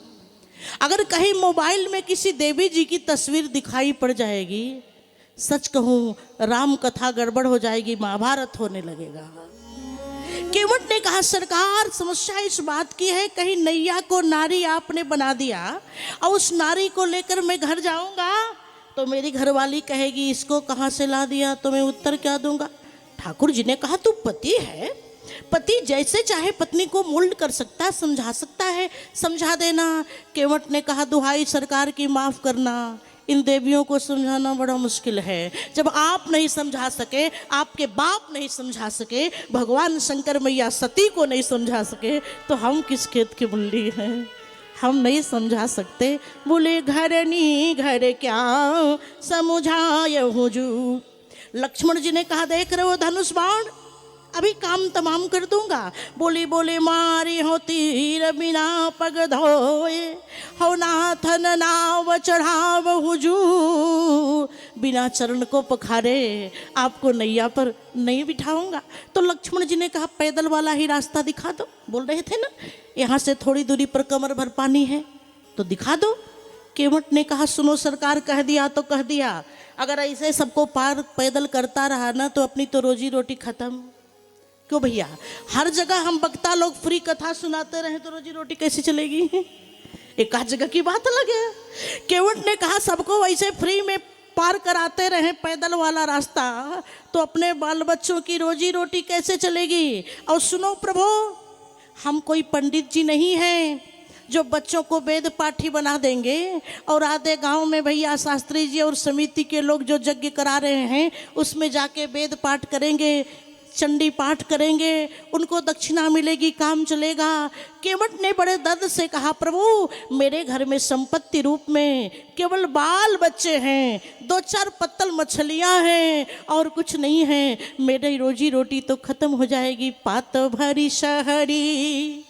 Speaker 1: अगर कहीं मोबाइल में किसी देवी जी की तस्वीर दिखाई पड़ जाएगी, सच कहूँ राम कथा गड़बड़ हो जाएगी, महाभारत होने लगेगा। केवट ने कहा सरकार समस्या इस बात की है, कहीं नैया को नारी आपने बना दिया और उस नारी को लेकर मैं घर जाऊंगा तो मेरी घरवाली कहेगी इसको कहाँ से ला दिया, तो मैं उत्तर क्या दूंगा। ठाकुर जी ने कहा तू पति है, पति जैसे चाहे पत्नी को मोल्ड कर सकता है, समझा सकता है, समझा देना। केवट ने कहा दुहाई सरकार की माफ करना, इन देवियों को समझाना बड़ा मुश्किल है। जब आप नहीं समझा सके, आपके बाप नहीं समझा सके, भगवान शंकर मैया सती को नहीं समझा सके, तो हम किस खेत की मुल्ली हैं, हम नहीं समझा सकते। बोले घरनी घर क्या समझाए हुजू। लक्ष्मण जी ने कहा देख रहे हो धनुष बाण, अभी काम तमाम कर दूंगा। बोली बोले मारी हो तीर बिना पग धोए, हो नाथन नाव चढ़ाव हुजू। बिना चरण को पखारे आपको नैया पर नहीं बिठाऊंगा। तो लक्ष्मण जी ने कहा पैदल वाला ही रास्ता दिखा दो। बोल रहे थे ना यहाँ से थोड़ी दूरी पर कमर भर पानी है, तो दिखा दो। केवट ने कहा सुनो सरकार, कह दिया तो कह दिया, अगर ऐसे सबको पार पैदल करता रहा ना तो अपनी तो रोजी रोटी खत्म। क्यों भैया, हर जगह हम वक्ता लोग फ्री कथा सुनाते रहे तो रोजी रोटी कैसे चलेगी। एक आध जगह की बात अलग है। केवट ने कहा सबको वैसे फ्री में पार कराते रहे पैदल वाला रास्ता तो अपने बाल बच्चों की रोजी रोटी कैसे चलेगी। और सुनो प्रभु, हम कोई पंडित जी नहीं हैं जो बच्चों को वेद पाठी बना देंगे और आधे गांव में भैया शास्त्री जी और समिति के लोग जो यज्ञ करा रहे हैं उसमें जाके वेद पाठ करेंगे, चंडी पाठ करेंगे, उनको दक्षिणा मिलेगी, काम चलेगा। केवट ने बड़े दर्द से कहा प्रभु मेरे घर में संपत्ति रूप में केवल बाल बच्चे हैं, 2-4 पत्तल मछलियां हैं और कुछ नहीं है, मेरी रोजी रोटी तो खत्म हो जाएगी। पात भरी शहरी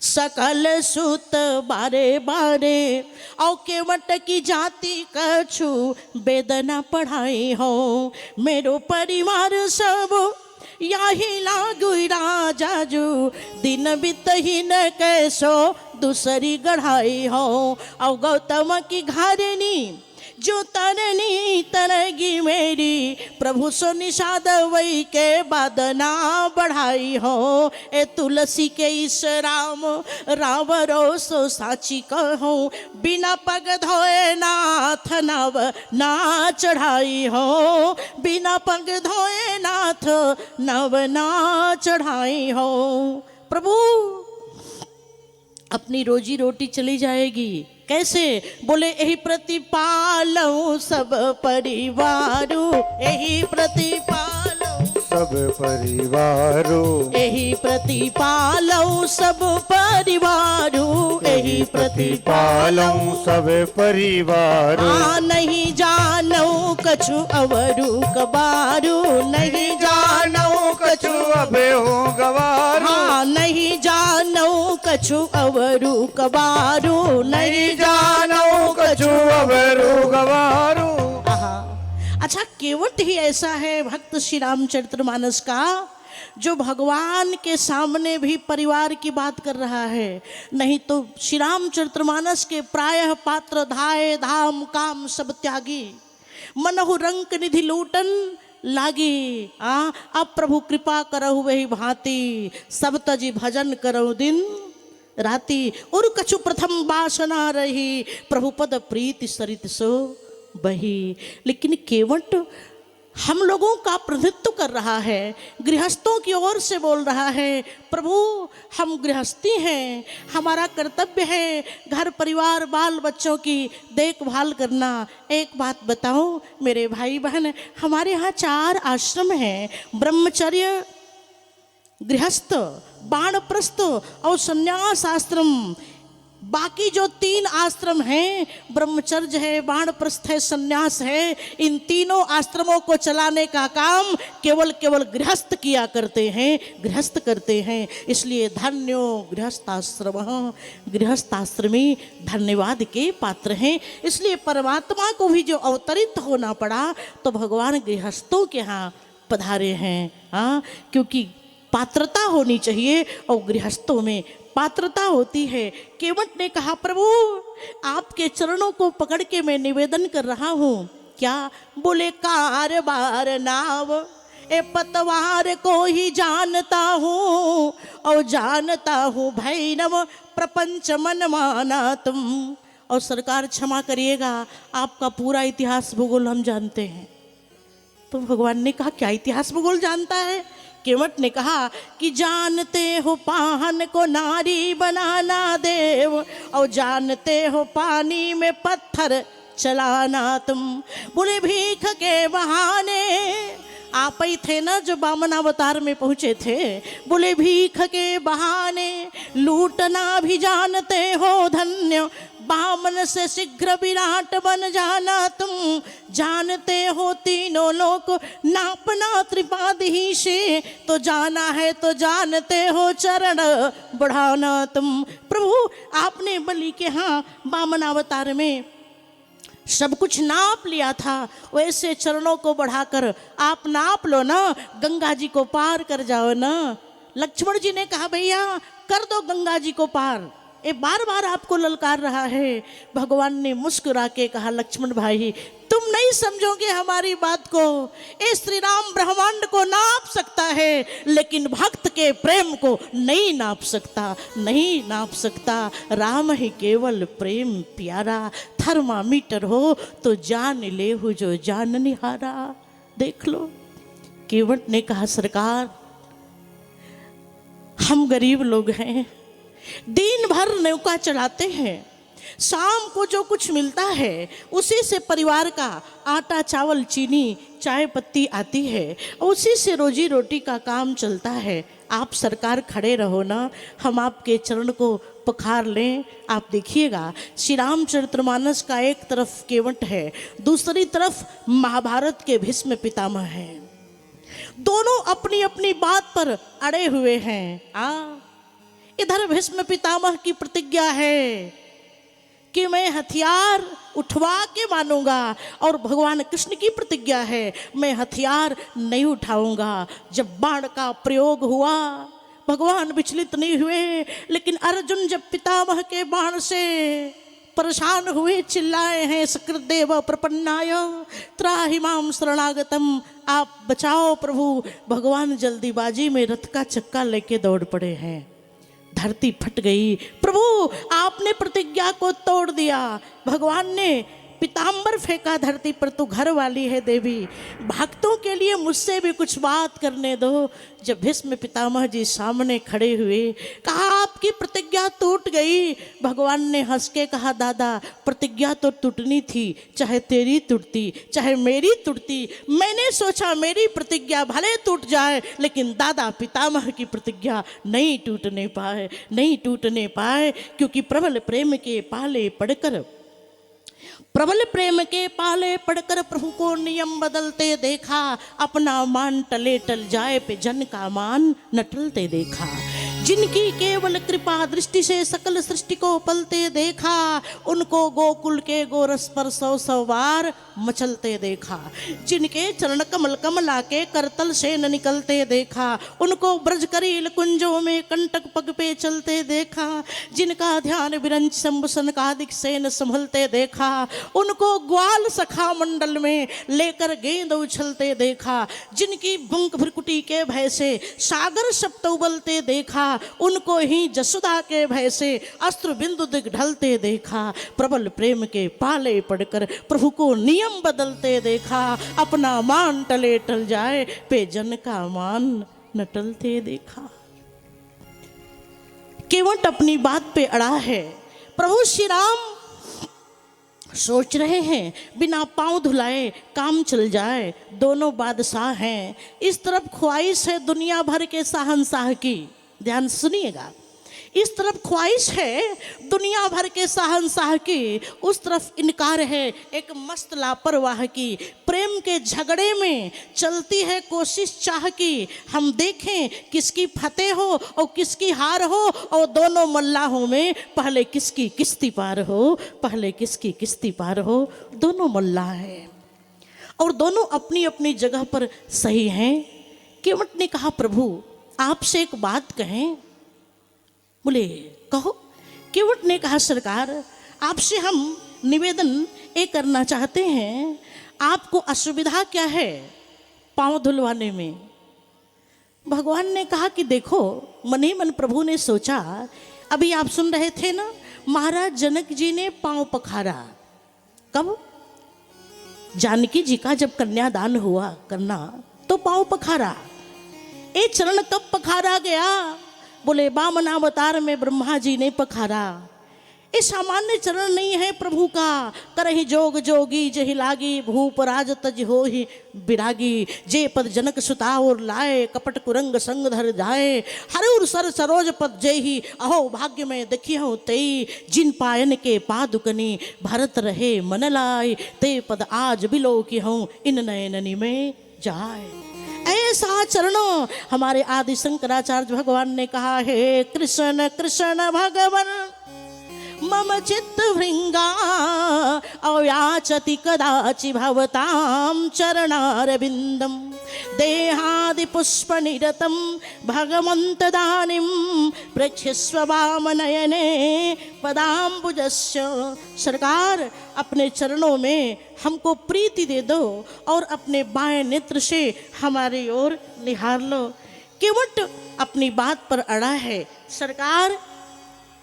Speaker 1: सकल सुत बारे बारे, और केवट की जाति कछु वेदना पढ़ाई हो, मेरो परिवार सब याही लागू राजाजू, दिन बितहीन कैसो दूसरी गढ़ाई हो। और गौतम की घरनी जो तरनी तरगी मेरी, प्रभु सो निषाद वही के बादना बढ़ाई हो। ए तुलसी के इस राम रावरो सो साची कहो, बिना पग धोए नाथ नव ना चढ़ाई हो, बिना पग धोए नाथ नव ना चढ़ाई हो। प्रभु अपनी रोजी रोटी चली जाएगी कैसे। बोले यही प्रतिपालऊ सब परिवारू, यही प्रतिपालऊ
Speaker 2: सब परिवारो,
Speaker 1: यही प्रतिपालऊ सब परिवारू, यही
Speaker 2: प्रतिपालऊ सब परिवारो।
Speaker 1: हाँ नहीं जानऊ कछु अवरू कबारू, नहीं जानऊ
Speaker 2: कछु अबे हो गवारो,
Speaker 1: हाँ नहीं जानऊ कछु अवरू कबारू, नहीं
Speaker 2: जानो कछु अबेरो गवारो।
Speaker 1: अच्छा केवट ही ऐसा है भक्त श्री रामचरितमानस का जो भगवान के सामने भी परिवार की बात कर रहा है। नहीं तो श्री रामचरितमानस के प्रायः पात्र धाय धाम काम सब त्यागी, मनहु रंक निधि लूटन लागी अब प्रभु कृपा करहु वही भांति सब तजी भजन करहु दिन राति और कछु प्रथम वासना रही प्रभु पद प्रीति सरित सो बही। लेकिन केवट हम लोगों का प्रतिनिधित्व कर रहा है, गृहस्थों की ओर से बोल रहा है प्रभु हम गृहस्थी हैं, हमारा कर्तव्य है घर परिवार बाल बच्चों की देखभाल करना। एक बात बताओ मेरे भाई बहन, हमारे यहाँ 4 आश्रम हैं, ब्रह्मचर्य, गृहस्थ, बाणप्रस्थ और संन्यास आश्रम। बाकी जो 3 आश्रम हैं, ब्रह्मचर्य है, बाणप्रस्थ है, संन्यास है, इन तीनों आश्रमों को चलाने का काम केवल गृहस्थ किया करते हैं, गृहस्थ करते हैं। इसलिए धन्यो गृहस्थाश्रम, गृहस्थाश्रमी धन्यवाद के पात्र हैं। इसलिए परमात्मा को भी जो अवतरित होना पड़ा तो भगवान गृहस्थों के यहाँ पधारे हैं। क्योंकि पात्रता होनी चाहिए और गृहस्थों में पात्रता होती है। केवट ने कहा प्रभु आपके चरणों को पकड़ के मैं निवेदन कर रहा हूँ। क्या? बोले कार बार नाव ए पतवार को ही जानता हूँ और जानता हूँ भैरव प्रपंच मन माना तुम। और सरकार क्षमा करिएगा आपका पूरा इतिहास भूगोल हम जानते हैं। तो भगवान ने कहा क्या इतिहास भूगोल जानता है? केवट ने कहा कि जानते हो पाहन को नारी बनाना देव और जानते हो पानी में पत्थर चलाना तुम। बोले भीख के बहाने आप ही थे ना जो वामन अवतार में पहुंचे थे। बोले भीख के बहाने लूटना भी जानते हो धन्य, बामन से शीघ्र विराट बन जाना तुम। जानते हो तीनों लोक नापना त्रिपादी से, तो जाना है तो जानते हो चरण बढ़ाना तुम। प्रभु आपने बलि के यहाँ वामन अवतार में सब कुछ नाप लिया था, वैसे चरणों को बढ़ाकर आप नाप लो ना, गंगा जी को पार कर जाओ ना। लक्ष्मण जी ने कहा भैया कर दो गंगा जी को पार, ये बार बार आपको ललकार रहा है। भगवान ने मुस्कुरा के कहा लक्ष्मण भाई तुम नहीं समझोगे हमारी बात को। ये श्री राम ब्रह्मांड को नाप सकता है लेकिन भक्त के प्रेम को नहीं नाप सकता, नहीं नाप सकता। राम ही केवल प्रेम प्यारा, थर्मामीटर हो तो जान ले हो जो जान निहारा। देख लो केवट ने कहा सरकार हम गरीब लोग हैं, दिन भर नौका चलाते हैं, शाम को जो कुछ मिलता है उसी से परिवार का आटा चावल चीनी चाय पत्ती आती है, उसी से रोजी रोटी का काम चलता है। आप सरकार खड़े रहो ना, हम आपके चरण को पखार लें। आप देखिएगा श्री रामचरितमानस का एक तरफ केवट है, दूसरी तरफ महाभारत के भीष्म पितामह हैं। दोनों अपनी अपनी बात पर अड़े हुए हैं। इधर भीष्म पितामह की प्रतिज्ञा है कि मैं हथियार उठवा के मानूंगा, और भगवान कृष्ण की प्रतिज्ञा है मैं हथियार नहीं उठाऊंगा। जब बाण का प्रयोग हुआ भगवान विचलित नहीं हुए, लेकिन अर्जुन जब पितामह के बाण से परेशान हुए चिल्लाए हैं सकृदेव प्रपन्नाय त्राहि माम शरणागतम, आप बचाओ प्रभु। भगवान जल्दीबाजी में रथ का चक्का लेके दौड़ पड़े हैं। धरती फट गई। प्रभु आपने प्रतिज्ञा को तोड़ दिया। भगवान ने पीताम्बर फेंका धरती पर, तू घर वाली है देवी, भक्तों के लिए मुझसे भी कुछ बात करने दो। जब भीष्म पितामह जी सामने खड़े हुए कहा आपकी प्रतिज्ञा टूट गई। भगवान ने हंस के कहा दादा प्रतिज्ञा तो टूटनी थी, चाहे तेरी टूटती चाहे मेरी टूटती। मैंने सोचा मेरी प्रतिज्ञा भले टूट जाए लेकिन दादा पितामह की प्रतिज्ञा नहीं टूटने पाए, नहीं टूटने पाए। क्योंकि प्रबल प्रेम के पाले पड़कर, प्रबल प्रेम के पाले पड़कर प्रभु को नियम बदलते देखा। अपना मान टले टल जाए पे जन का मान न टलते देखा। जिनकी केवल कृपा दृष्टि से सकल सृष्टि को पलते देखा, उनको गोकुल के गोरस पर 100 बार मचलते देखा। जिनके चरण कमल कमला के करतल से न निकलते देखा, उनको ब्रज करील कुंजों में कंटक पग पे चलते देखा। जिनका ध्यान विरंच शंभुसन कादिक से न संभलते देखा, उनको ग्वाल सखा मंडल में लेकर गेंद उछलते देखा। जिनकी बंक भ्रकुटी के भय से सागर शब्द उबलते देखा, उनको ही जसुदा के भय से अस्त्र बिंदु दिग ढलते देखा। प्रबल प्रेम के पाले पड़कर प्रभु को नियम बदलते देखा। अपना मान टले टल जाए पे जन का मान न टलते देखा। केवट अपनी बात पे अड़ा है। प्रभु श्री राम सोच रहे हैं बिना पांव धुलाए काम चल जाए, दोनों बादशाह हैं। इस तरफ ख्वाहिश है दुनिया भर के शहंशाह की, ध्यान सुनिएगा। इस तरफ ख्वाहिश है दुनिया भर के शहंशाह की, उस तरफ इनकार है एक मस्त लापरवाह की। प्रेम के झगड़े में चलती है कोशिश चाह की, हम देखें किसकी फतेह हो और किसकी हार हो, और दोनों मल्लाहों में पहले किसकी किस्ती पार हो, पहले किसकी किस्ती पार हो। दोनों मल्लाह हैं और दोनों अपनी अपनी जगह पर सही हैं। केवट ने कहा प्रभु आपसे एक बात कहें। बोले कहो। केवट ने कहा सरकार आपसे हम निवेदन ये करना चाहते हैं, आपको असुविधा क्या है पांव धुलवाने में। भगवान ने कहा कि देखो, मन ही मन प्रभु ने सोचा, अभी आप सुन रहे थे ना महाराज जनक जी ने पांव पखारा। कब? जानकी जी का जब कन्यादान हुआ करना तो पांव पखारा। ये चरण कब पखारा गया? बोले वामन अवतार में ब्रह्मा जी ने पखारा। ये सामान्य चरण नहीं है प्रभु का। करहि जोग जोगी जहि लागी, भूप राज तज हो ही विरागी। जे पद जनक सुता और लाए, कपट कुरंग संग धर जाए। हरुर सर सरोज पद जय, अहो भाग्य में देखी हूँ तेई। जिन पायन के पादुकनी, भरत रहे मन लाए। ते पद आज बिलो की हूँ, इन नयननी में जाए। ऐसा चरण हमारे आदि शंकराचार्य भगवान ने कहा है, कृष्ण कृष्ण भगवन मम चित्त भृंगा, अव्याचति कदाचि भवतां चरणारविंदम। देहादि पुष्प निरतम भगवंत दानिम, प्रेक्ष्यस्व वामनयने पदाम्बुजस्य। सरकार अपने चरणों में हमको प्रीति दे दो और अपने बाएं नेत्र से हमारी ओर निहार लो। केवट अपनी बात पर अड़ा है, सरकार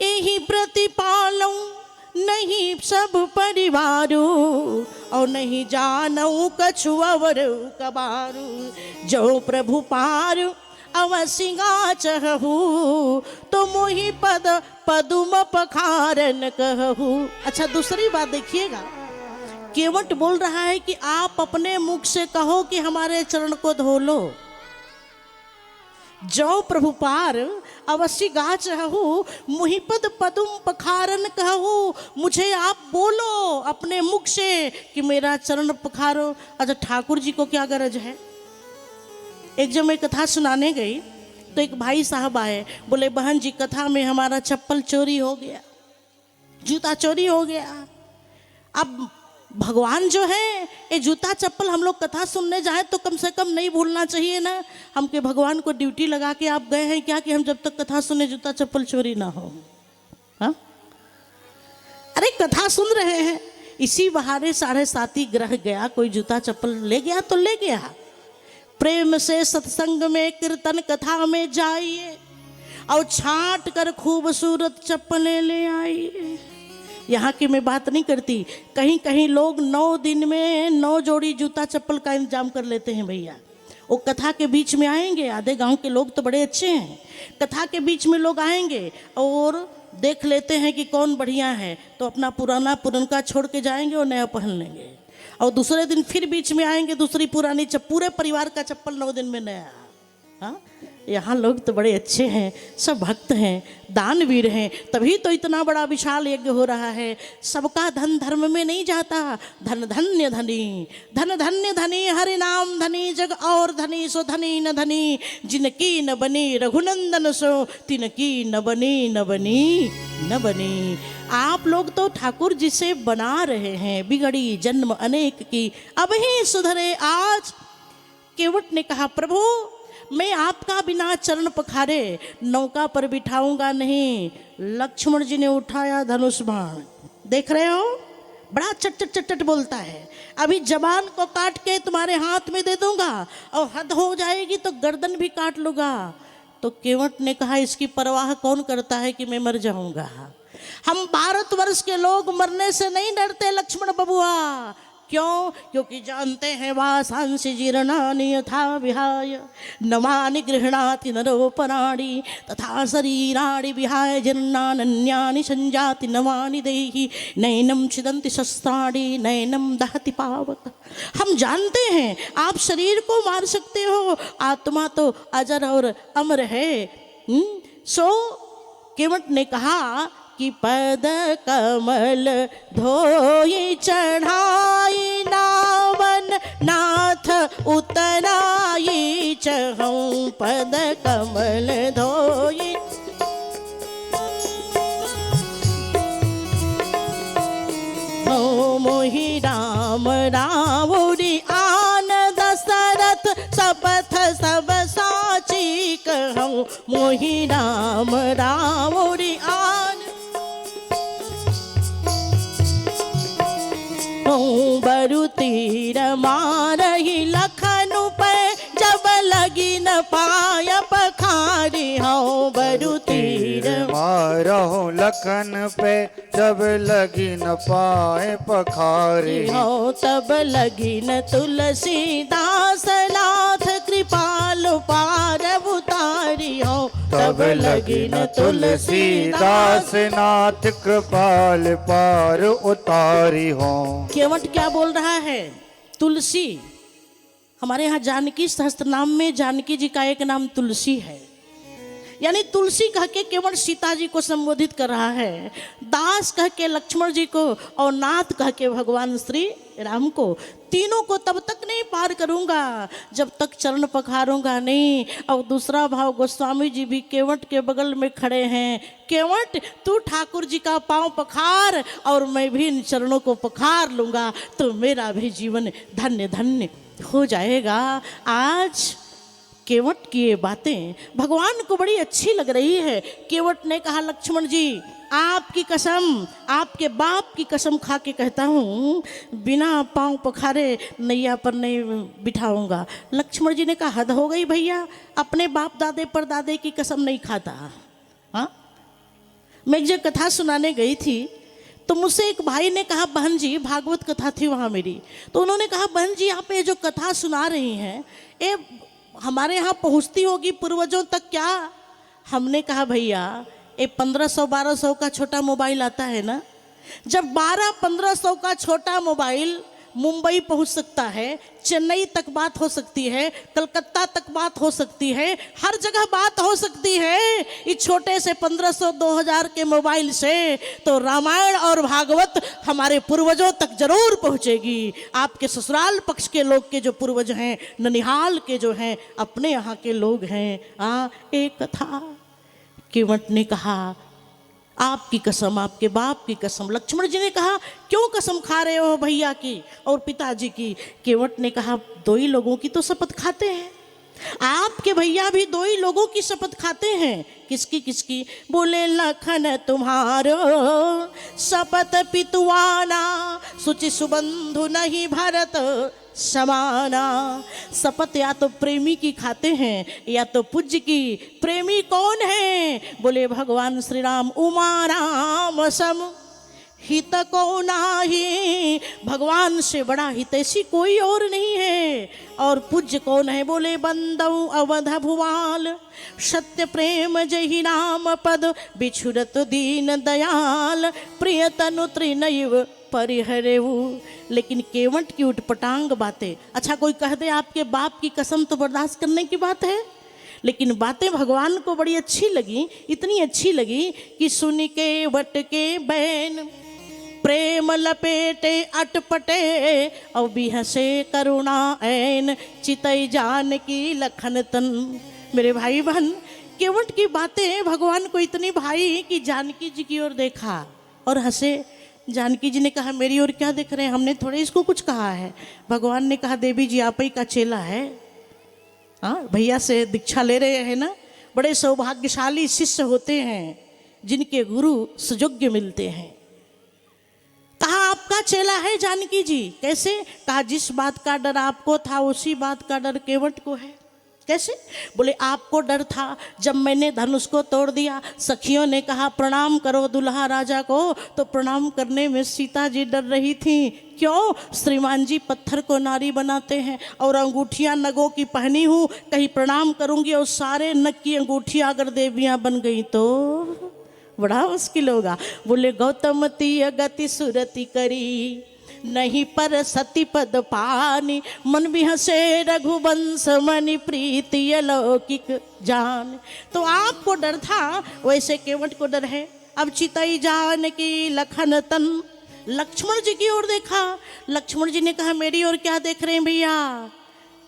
Speaker 1: यही प्रतिपालू नहीं सब परिवारू, और नहीं जानऊ कछु अवर कबारू। जो प्रभु पारू अवसिगा चहू, तो मोहि पद पदुम पखारन कहू। अच्छा दूसरी बात देखिएगा, केवट बोल रहा है कि आप अपने मुख से कहो कि हमारे चरण को धो लो। जो प्रभु पार अवश्य गाच रहू, मुहिपद पदुम पखारन कहू। मुझे आप बोलो अपने मुख से कि मेरा चरण पखारो। अच्छा ठाकुर जी को क्या गरज है? एक जब मैं कथा सुनाने गई तो एक भाई साहब आए, बोले बहन जी कथा में हमारा चप्पल चोरी हो गया, जूता चोरी हो गया। अब भगवान जो है ये जूता चप्पल हम लोग कथा सुनने जाए तो कम से कम नहीं भूलना चाहिए ना। हमके भगवान को ड्यूटी लगा के आप गए हैं क्या कि हम जब तक कथा सुने जूता चप्पल चोरी ना हो? हाँ? अरे कथा सुन रहे हैं, इसी बहाने 7.5 ग्रह गया, कोई जूता चप्पल ले गया तो ले गया। प्रेम से सत्संग में कीर्तन कथा में जाइए और छांट कर खूबसूरत चप्पलें ले आइए। यहाँ की मैं बात नहीं करती, कहीं कहीं लोग 9 दिन में 9 जोड़ी जूता चप्पल का इंतजाम कर लेते हैं भैया। वो कथा के बीच में आएंगे, आधे गांव के लोग तो बड़े अच्छे हैं, कथा के बीच में लोग आएंगे और देख लेते हैं कि कौन बढ़िया है, तो अपना पुराना पुरनका छोड़ के जाएंगे और नया पहन लेंगे। और दूसरे दिन फिर बीच में आएंगे, दूसरी पुरानी पूरे परिवार का चप्पल 9 दिन में नया। हाँ, यहाँ लोग तो बड़े अच्छे हैं, सब भक्त हैं, दानवीर हैं, तभी तो इतना बड़ा विशाल यज्ञ हो रहा है। सबका धन धर्म में नहीं जाता। धन धन्य धनी, धन धन्य धनी, हरि नाम धनी, जग और धनी सो धनी न धनी, जिनकी न बनी रघुनंदन सो तिनकी न बनी न बनी न बनी। आप लोग तो ठाकुर जी से बना रहे हैं, बिगड़ी जन्म अनेक की अब ही सुधरे आज। केवट ने कहा, प्रभु मैं आपका बिना चरण पखारे नौका पर बिठाऊंगा नहीं। लक्ष्मण जी ने उठाया धनुष बाण, देख रहे हो बड़ा चट चट चट चट बोलता है, अभी जबान को काट के तुम्हारे हाथ में दे दूंगा और हद हो जाएगी तो गर्दन भी काट लूंगा। तो केवट ने कहा, इसकी परवाह कौन करता है कि मैं मर जाऊंगा। हम भारतवर्ष के लोग मरने से नहीं डरते लक्ष्मण बबुआ। क्यों? क्योंकि जानते हैं वासांसि जीर्णानि यथा विहाय नवानि गृह्णाति नरोपराणि तथा शरीराणि विहाय जीर्णान्यानि संजाति नवानि देहि नैनं छिदन्ति शस्त्राणि नैनं दहति पावक। हम जानते हैं आप शरीर को मार सकते हो, आत्मा तो अजर और अमर है। सो केवट ने कहा कि पद कमल धोई चढ़ाई नावन नाथ उतराई चहूँ। पद कमल धोई मोहि राम रावुरी आन दशरथ शपथ सब साची कहूँ। मोहि राम रावुरी आन बरु तीर मारही लखनु पे जब लगी न पाय पखारी हो। बरु तीर
Speaker 2: मारहु लखन पे जब लगी न पाए पखारी
Speaker 1: हो। तब लगी न तुलसीदास नाथ कृपालु पार उतारी हो।
Speaker 2: तब लगी न तुलसीदास नाथ कृपाल पार उतारी हो।
Speaker 1: केवट क्या बोल रहा है? तुलसी, हमारे यहाँ जानकी सहस्त्र नाम में जानकी जी का एक नाम तुलसी है, यानी तुलसी कह के केवल सीता जी को संबोधित कर रहा है, दास कह के लक्ष्मण जी को और नाथ कह के भगवान श्री राम को। तीनों को तब तक नहीं पार करूंगा जब तक चरण पखारूंगा नहीं। और दूसरा भाव गोस्वामी जी भी केवट के बगल में खड़े हैं। केवट तू ठाकुर जी का पांव पखार और मैं भी इन चरणों को पखार लूंगा तो मेरा भी जीवन धन्य धन्य हो जाएगा। आज केवट की ये बातें भगवान को बड़ी अच्छी लग रही है। केवट ने कहा, लक्ष्मण जी आपकी कसम, आपके बाप की कसम खा के कहता हूँ बिना पांव पखारे नैया पर नहीं बिठाऊंगा। लक्ष्मण जी ने कहा, हद हो गई भैया, अपने बाप दादे पर दादे की कसम नहीं खाता। हाँ, मैं एक जगह कथा सुनाने गई थी तो मुझसे एक भाई ने कहा, बहन जी भागवत कथा थी वहाँ मेरी, तो उन्होंने कहा बहन जी आप ये जो कथा सुना रही हैं ये हमारे यहाँ पहुँचती होगी पूर्वजों तक क्या? हमने कहा भैया ये 1500-1200 का छोटा मोबाइल आता है ना, जब 1200-1500 का छोटा मोबाइल मुंबई पहुंच सकता है, चेन्नई तक बात हो सकती है, कलकत्ता तक बात हो सकती है, हर जगह बात हो सकती है इस छोटे से 1500-2000 के मोबाइल से, तो रामायण और भागवत हमारे पूर्वजों तक जरूर पहुंचेगी। आपके ससुराल पक्ष के लोग के जो पूर्वज हैं, ननिहाल के जो हैं, अपने यहाँ के लोग हैं। एक कथा केवट ने कहा, आपकी कसम, आपके बाप की कसम। लक्ष्मण जी ने कहा, क्यों कसम खा रहे हो भैया की और पिताजी की? केवट ने कहा, दो ही लोगों की तो शपथ खाते हैं, आपके भैया भी दो ही लोगों की शपथ खाते हैं। किसकी किसकी? बोले लखन तुम्हारो शपथ पितुआना, सुचि सुबंधु नहीं भरत समाना। शपथ या तो प्रेमी की खाते हैं या तो पूज्य की। प्रेमी कौन है? बोले भगवान श्री राम, उमा राम सम हित को नाही, भगवान से बड़ा हितैषी कोई और नहीं है। और पूज्य कौन है? बोले बंदौ अवध भुवाल, सत्य प्रेम जहि नाम पद, बिछुरत दीन दयाल, प्रिय तनु त्रिनैव परिहरेऊ। लेकिन केवट की उटपटांग बातें। अच्छा कोई कह दे आपके बाप की कसम तो बर्दाश्त करने की बात है, लेकिन बातें भगवान को बड़ी अच्छी लगी, इतनी अच्छी लगी कि सुन के वट के बैन प्रेम लपेटे अटपटे और बिहसे करुणा ऐन चितई जान की लखन तन। मेरे भाई बहन, केवट की बातें भगवान को इतनी भाई कि जानकी जी की ओर देखा और हंसे। जानकी जी ने कहा मेरी ओर क्या देख रहे हैं, हमने थोड़े इसको कुछ कहा है। भगवान ने कहा देवी जी आप ही का चेला है, हाँ भैया से दीक्षा ले रहे हैं ना। बड़े सौभाग्यशाली शिष्य होते हैं जिनके गुरु सुयोग्य मिलते हैं। कहा आपका चेला है जानकी जी, कैसे? कहा जिस बात का डर आपको था उसी बात का डर केवट को है। कैसे? बोले आपको डर था जब मैंने धनुष को तोड़ दिया, सखियों ने कहा प्रणाम करो दुल्हा राजा को, तो प्रणाम करने में सीता जी डर रही थी। क्यों? श्रीमान जी पत्थर को नारी बनाते हैं और अंगूठियां नगों की पहनी हूँ, कहीं प्रणाम करूंगी और सारे नग की अंगूठियां अगर देवियां बन गई तो बड़ा मुश्किल होगा। बोले गौतमती गति सुरति करी नहीं पर सती पद पानी, मन भी हंसे रघुवंश मणि प्रीति अलौकिक जान। तो आपको डर था वैसे केवट को डर है। अब चितई जान की लखन तन, लक्ष्मण जी की ओर देखा। लक्ष्मण जी ने कहा मेरी ओर क्या देख रहे हैं भैया,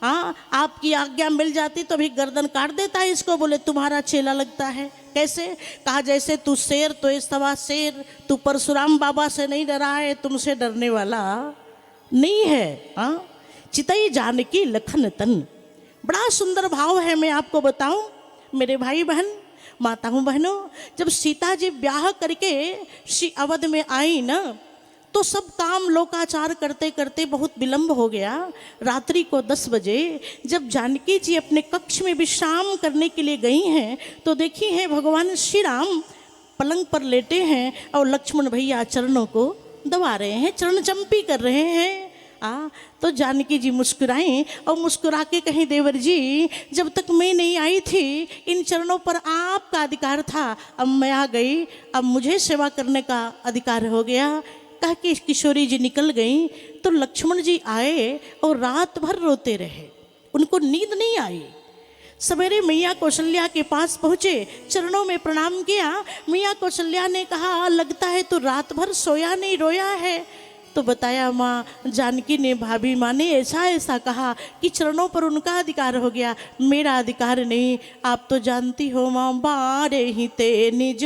Speaker 1: हाँ आपकी आज्ञा मिल जाती तो भी गर्दन काट देता है इसको। बोले तुम्हारा चेला लगता है। कैसे? कहा जैसे तू शेर तो इस तवा शेर, तू परशुराम बाबा से नहीं डरा है, तुमसे डरने वाला नहीं है। हाँ चितई जानकी लखन तन, बड़ा सुंदर भाव है। मैं आपको बताऊं मेरे भाई बहन माताओं बहनों, जब सीता जी ब्याह करके श्री अवध में आई ना, तो सब काम लोकाचार करते करते बहुत विलंब हो गया। रात्रि को 10 बजे जब जानकी जी अपने कक्ष में विश्राम करने के लिए गई हैं, तो देखी है भगवान श्री राम पलंग पर लेटे हैं और लक्ष्मण भैया चरणों को दबा रहे हैं, चरण चंपी कर रहे हैं। तो जानकी जी मुस्कुराई और मुस्कुरा के कहीं देवर जी जब तक मैं नहीं आई थी इन चरणों पर आपका अधिकार था, अब मैं आ गई, अब मुझे सेवा करने का अधिकार हो गया। कहा कि किशोरी जी निकल गई तो लक्ष्मण जी आए और रात भर रोते रहे, उनको नींद नहीं आई। सवेरे मैया कौशल्या के पास पहुँचे, चरणों में प्रणाम किया। मैया कौशल्या ने कहा लगता है तो रात भर सोया नहीं रोया है। तो बताया माँ जानकी ने भाभी माँ ने ऐसा ऐसा कहा कि चरणों पर उनका अधिकार हो गया, मेरा अधिकार नहीं। आप तो जानती हो माँ बारे ही ते निज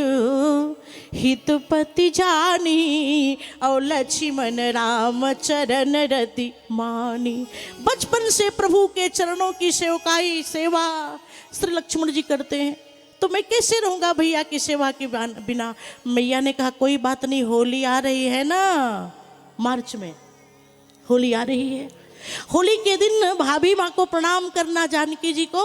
Speaker 1: हितपति जानी और लक्ष्मण राम चरण रति मानी। बचपन से प्रभु के चरणों की सेवकाई सेवा श्री लक्ष्मण जी करते हैं, तो मैं कैसे रहूँगा भैया की सेवा के बिना। मैया ने कहा कोई बात नहीं, होली आ रही है ना, मार्च में होली आ रही है, होली के दिन भाभी माँ को प्रणाम करना जानकी जी को,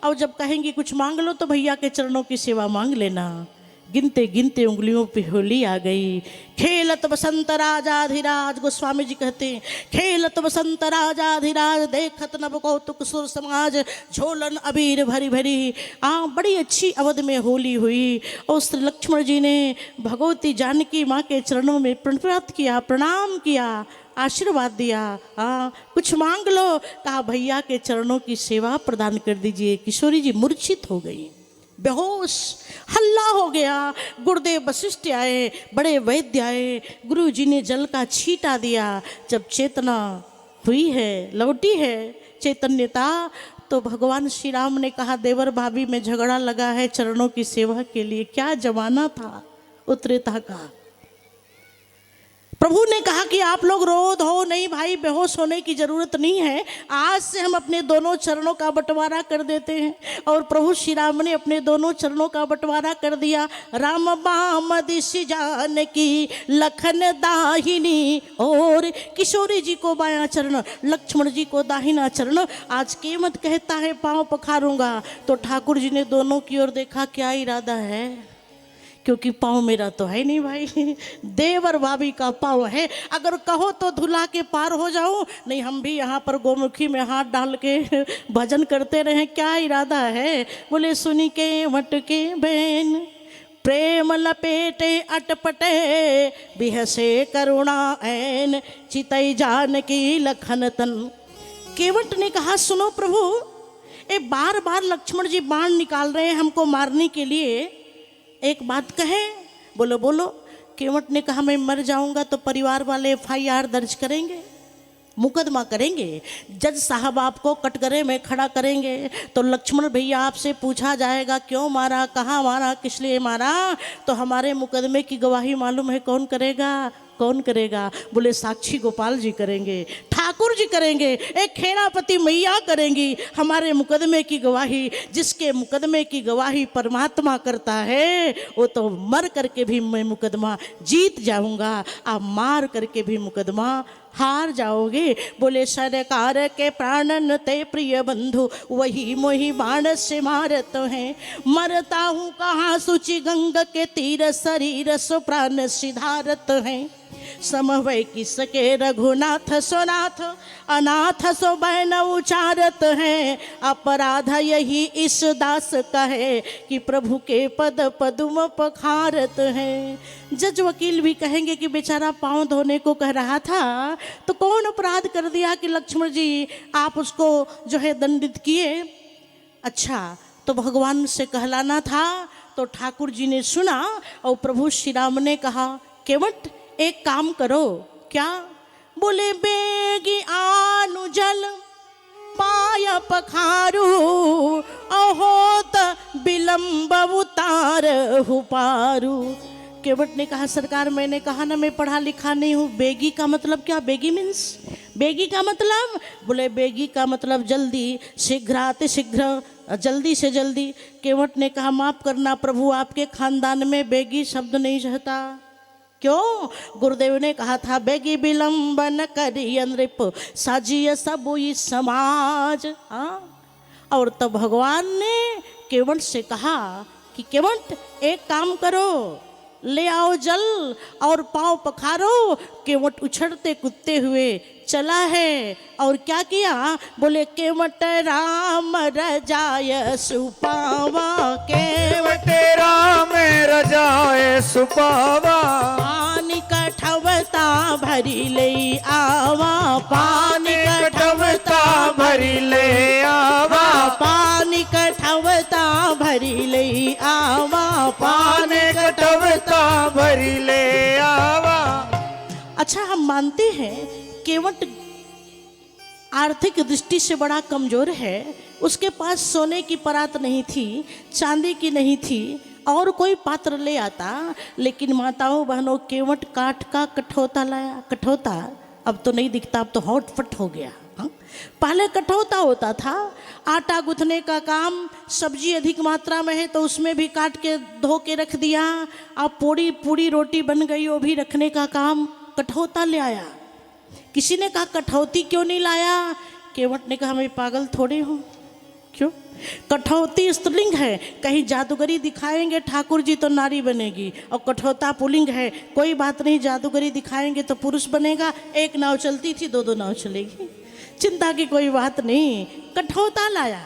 Speaker 1: और जब कहेंगी कुछ मांग लो तो भैया के चरणों की सेवा मांग लेना। गिनते गिनते उंगलियों पे होली आ गई। खेलत बसंत राजाधिराज, गोस्वामी जी कहते हैं खेलत बसंत राजाधिराज, देखत नव कौतुक सुर समाज, झोलन अबीर भरी भरी। बड़ी अच्छी अवध में होली हुई और श्री लक्ष्मण जी ने भगवती जानकी माँ के चरणों में प्रणपात किया, प्रणाम किया, आशीर्वाद दिया। कुछ मांग लो, कहा भैया के चरणों की सेवा प्रदान कर दीजिए। किशोरी जी मूर्छित हो गई, बेहोश, हल्ला हो गया। गुरुदेव वशिष्ठ आए, बड़े वैद्य आए, गुरु जी ने जल का छींटा दिया। जब चेतना हुई है, लौटी है चैतन्यता, तो भगवान श्री राम ने कहा देवर भाभी में झगड़ा लगा है चरणों की सेवा के लिए। क्या जमाना था उत्तरेता का। प्रभु ने कहा कि आप लोग रो धो नहीं भाई, बेहोश होने की जरूरत नहीं है, आज से हम अपने दोनों चरणों का बंटवारा कर देते हैं। और प्रभु श्री राम ने अपने दोनों चरणों का बंटवारा कर दिया। राम बाम दिश जानकी लखन दाहिनी, और किशोरी जी को बायां चरण, लक्ष्मण जी को दाहिना चरण। आज केमत कहता है पांव पखारूंगा, तो ठाकुर जी ने दोनों की ओर देखा, क्या इरादा है, क्योंकि पाँव मेरा तो है नहीं भाई, देवर भाभी का पाँव है। अगर कहो तो धुला के पार हो जाऊं, नहीं हम भी यहाँ पर गोमुखी में हाथ डाल के भजन करते रहे। क्या इरादा है? बोले सुनी के मटके बहन प्रेम लपेटे अटपटे, बिहसे करुणा ऐन चितई जानकी लखन तन। केवट ने कहा सुनो प्रभु, ये बार बार लक्ष्मण जी बाण निकाल रहे हैं हमको मारने के लिए, एक बात कहें। बोलो बोलो। केवट ने कहा मैं मर जाऊंगा तो परिवार वाले FIR दर्ज करेंगे, मुकदमा करेंगे, जज साहब आपको कटघरे में खड़ा करेंगे, तो लक्ष्मण भैया आपसे पूछा जाएगा क्यों मारा, कहाँ मारा, किस लिए मारा, तो हमारे मुकदमे की गवाही मालूम है कौन करेगा? कौन करेगा? बोले साक्षी गोपाल जी करेंगे, ठाकुर जी करेंगे, एक खेड़ापति मैया करेंगी हमारे मुकदमे की गवाही। जिसके मुकदमे की गवाही परमात्मा करता है वो तो मर करके भी मैं मुकदमा जीत जाऊंगा, आप मार करके भी मुकदमा हार जाओगे। बोले सरकार के प्राणन ते प्रिय बंधु, वही मोही बाण से मारत हैं, मरता हूँ कहाँ सुचि गंगा के तीर, शरीर सो प्राण सिधारत हैं। समवय की सके रघुनाथ सोनाथ, अनाथ सो बैन उचारत हैं। अपराध यही इस दास का है, कि प्रभु के पद पदुम पखारत हैं। जज वकील भी कहेंगे कि बेचारा पाँव धोने को कह रहा था, तो कौन अपराध कर दिया कि लक्ष्मण जी आप उसको जो है दंडित किए? अच्छा, तो भगवान से कहलाना था। तो ठाकुर जी ने सुना और प्रभु श्री राम ने कहा केवट एक काम करो। क्या? बोले बेगी आनु जल पाय पखारू, अहोत विलंब उतार पारू। केवट ने कहा सरकार मैंने कहा ना मैं पढ़ा लिखा नहीं हूँ। बेगी का मतलब क्या? बेगी मीन्स बेगी का मतलब? बोले बेगी का मतलब जल्दी, शीघ्राति शीघ्र, जल्दी से जल्दी। केवट ने कहा माफ करना प्रभु, आपके खानदान में बेगी शब्द नहीं रहता। क्यों? गुरुदेव ने कहा था बेगी विलंब न करिय नृप, साजिय सबुई समाज। और तब भगवान ने केवट से कहा कि केवट एक काम करो, ले आओ जल और पाँव पखारो। केवट उछड़ते कूदते हुए चला है और क्या किया? बोले केवट राम रजाय सुपावा,
Speaker 2: केवट राम रजाय सुपावा।
Speaker 1: पानी कठवता भरी ले आवा, पानी कठवता
Speaker 2: भरी ले आवा,
Speaker 1: पानी कठवता भरी ले आवा,
Speaker 2: पानी कठवता भरी ले आवा।
Speaker 1: अच्छा, हम मानते हैं केवट आर्थिक दृष्टि से बड़ा कमजोर है। उसके पास सोने की परात नहीं थी, चांदी की नहीं थी, और कोई पात्र ले आता। लेकिन माताओं बहनों, केवट काठ का कठौता लाया। कठौता अब तो नहीं दिखता, अब तो हॉटफट हो गया। पहले कठौता होता था, आटा गूंथने का काम, सब्जी अधिक मात्रा में है तो उसमें भी काट के धो के रख दिया। अब पूरी पूरी रोटी बन गई, वो भी रखने का काम कठौता ले आया। किसी ने कहा कठौती क्यों नहीं लाया? केवट ने कहा मैं पागल थोड़ी हूँ। क्यों? कठौती स्त्रीलिंग है, कहीं जादूगरी दिखाएंगे ठाकुर जी तो नारी बनेगी, और कठौता पुल्लिंग है, कोई बात नहीं जादूगरी दिखाएंगे तो पुरुष बनेगा। एक नाव चलती थी, दो नाव चलेगी, चिंता की कोई बात नहीं। कठौता लाया।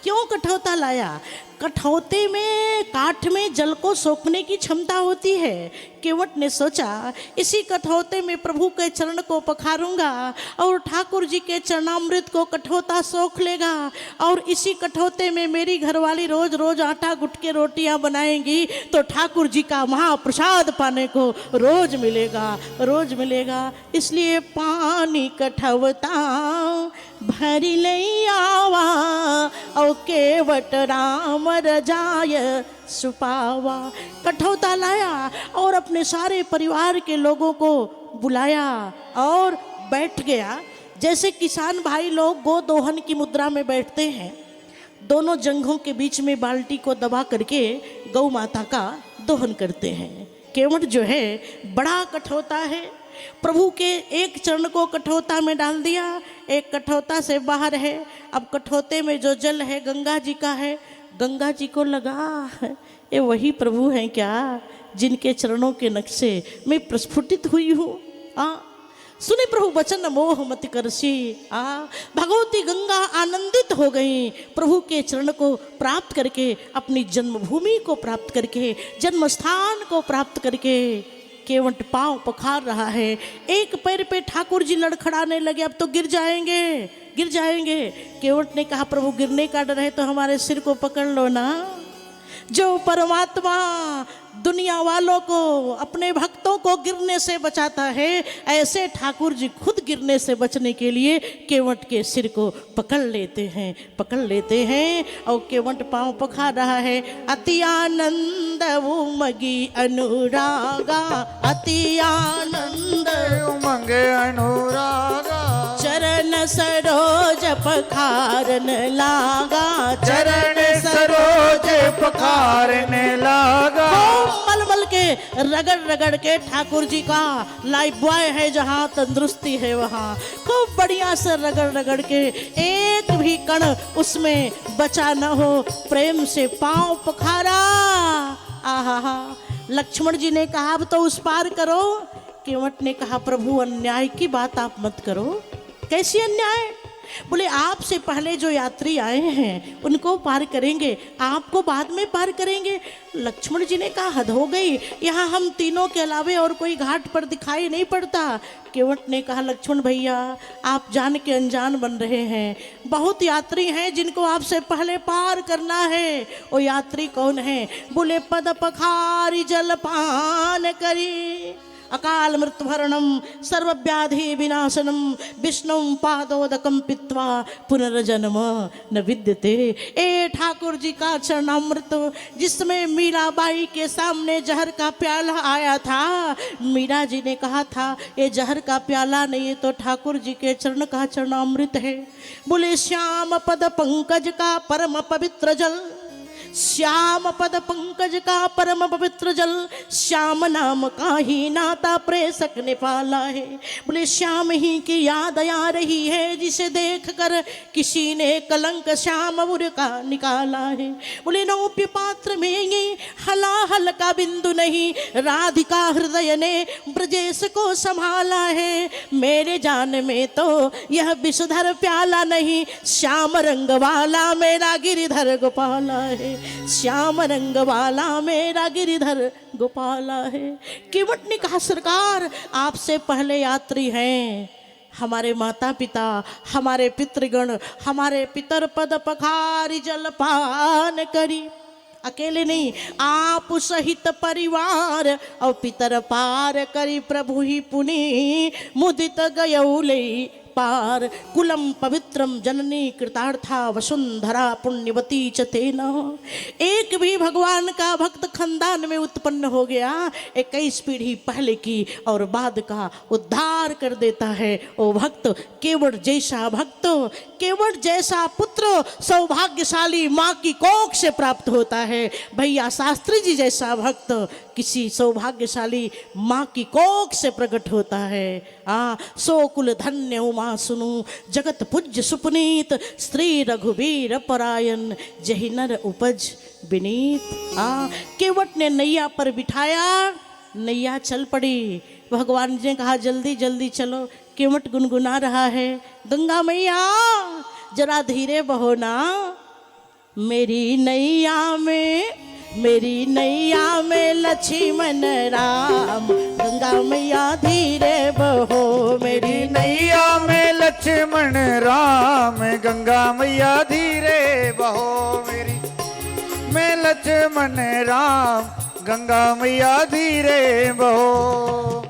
Speaker 1: क्यों कठौता लाया? कठौते में, काठ में जल को सोखने की क्षमता होती है। केवट ने सोचा इसी कठौते में प्रभु के चरण को पखारूंगा और ठाकुर जी के चरणामृत को कठौता सोख लेगा, और इसी कठौते में मेरी घरवाली रोज रोज आटा गुट के रोटियां बनाएंगी तो ठाकुर जी का महाप्रसाद पाने को रोज मिलेगा, रोज मिलेगा। इसलिए पानी कठौता भरी ले आवा, और केवट राम रजाय सुपावा। कठौता लाया और अपने सारे परिवार के लोगों को बुलाया और बैठ गया। जैसे किसान भाई लोग गो दोहन की मुद्रा में बैठते हैं, दोनों जंघों के बीच में बाल्टी को दबा करके गौ माता का दोहन करते हैं। केवट जो है बड़ा कठौता है। प्रभु के एक चरण को कठौता में डाल दिया, एक कठौता से बाहर है। अब कठौते में जो जल है गंगा जी का है। गंगा जी को लगा ये वही प्रभु हैं क्या जिनके चरणों के नक्शे में प्रस्फुटित हुई हूँ। सुने प्रभु वचन मोह मत करसी। भगवती गंगा आनंदित हो गई प्रभु के चरण को प्राप्त करके, अपनी जन्मभूमि को प्राप्त करके, जन्म स्थान को प्राप्त करके। केवट पांव पखार रहा है, एक पैर पे ठाकुर जी लड़खड़ाने लगे, अब तो गिर जाएंगे। गिर जाएंगे। केवट ने कहा प्रभु गिरने का डर है तो हमारे सिर को पकड़ लो ना। जो परमात्मा दुनिया वालों को, अपने भक्तों को गिरने से बचाता है, ऐसे ठाकुर जी खुद गिरने से बचने के लिए केवट के सिर को पकड़ लेते हैं और केवट पांव पखार रहा है। अति आनंद उमगी अनुरागा, अति आनंद
Speaker 3: उमंग अनुरागा,
Speaker 1: चरण सरोज पखारन लागा,
Speaker 3: चरण सरोज पखारने लागा।
Speaker 1: मल मल के रगड़ रगड़ के ठाकुर जी का लाइफ बॉय है जहाँ तंदुरुस्ती है वहाँ, खूब बढ़िया से रगड़ रगड़ के एक भी कण उसमें बचा न हो, प्रेम से पांव पखारा। आहा, लक्ष्मण जी ने कहा अब तो उस पार करो। केवट ने कहा प्रभु अन्याय की बात आप मत करो। कैसी अन्याय? बोले आपसे पहले जो यात्री आए हैं उनको पार करेंगे, आपको बाद में पार करेंगे। लक्ष्मण जी ने कहा हद हो गई, यहाँ हम तीनों के अलावे और कोई घाट पर दिखाई नहीं पड़ता। केवट ने कहा लक्ष्मण भैया आप जान के अनजान बन रहे हैं, बहुत यात्री हैं जिनको आपसे पहले पार करना है। वो यात्री कौन है? बोले पद पखारी जलपान करी, अकाल मृत्युभरणम सर्वव्याधि विनाशनम, विष्णु पादोदकम पित्वा पुनर्जन्म न विद्यते। ए ठाकुर जी का चरणामृत जिसमें मीराबाई के सामने जहर का प्याला आया था, मीरा जी ने कहा था ये जहर का प्याला नहीं, ये तो ठाकुर जी के चरण का चरणामृत है। बोले श्याम पद पंकज का परम पवित्र जल, श्याम पद पंकज का परम पवित्र जल, श्याम नाम का ही नाता प्रेषक ने पाला है। बोले श्याम ही की याद आ रही है जिसे देख कर किसी ने कलंक श्याम उर का निकाला है। बोले नौप्य पात्र में ये हलाहल का बिंदु नहीं, राधिका हृदय ने ब्रजेश को संभाला है। मेरे जान में तो यह विषधर प्याला नहीं, श्याम रंग वाला मेरा गिरिधर गोपाला है, श्याम रंग वाला मेरा गिरिधर गोपाला है। केवट ने कहा सरकार आपसे पहले यात्री हैं, हमारे माता पिता, हमारे पितृगण, हमारे पितर पद पखारी जलपान करी। अकेले नहीं, आप सहित परिवार और पितर पार करी, प्रभु ही पुनि मुदित गयौले पार। कुलम पवित्रम जननी कृतार्था वसुंधरा पुण्यवती च तेना। एक भी भगवान का भक्त खानदान में उत्पन्न हो गया, 21 पीढ़ी पहले की और बाद का उद्धार कर देता है वो भक्त। केवट जैसा भक्त, केवट जैसा पुत्र सौभाग्यशाली माँ की कोख से प्राप्त होता है। भैया शास्त्री जी जैसा भक्त किसी सौभाग्यशाली माँ की कोख से प्रकट होता है। सो कुल धन्य उमा सुनु, जगत पूज्य सुपुनीत, स्त्री रघुवीर परायण, जहि नर उपज विनीत। केवट ने नैया पर बिठाया, नैया चल पड़ी। भगवान जी ने कहा जल्दी जल्दी चलो। केवट गुनगुना रहा है, गंगा मैया जरा धीरे बहो ना, मेरी नैया में लक्ष्मण राम, गंगा मैया धीरे बहो। मेरी
Speaker 3: नैया में लक्ष्मण राम, गंगा मैया धीरे बहो। मेरी में लक्ष्मण राम, गंगा मैया धीरे बहो।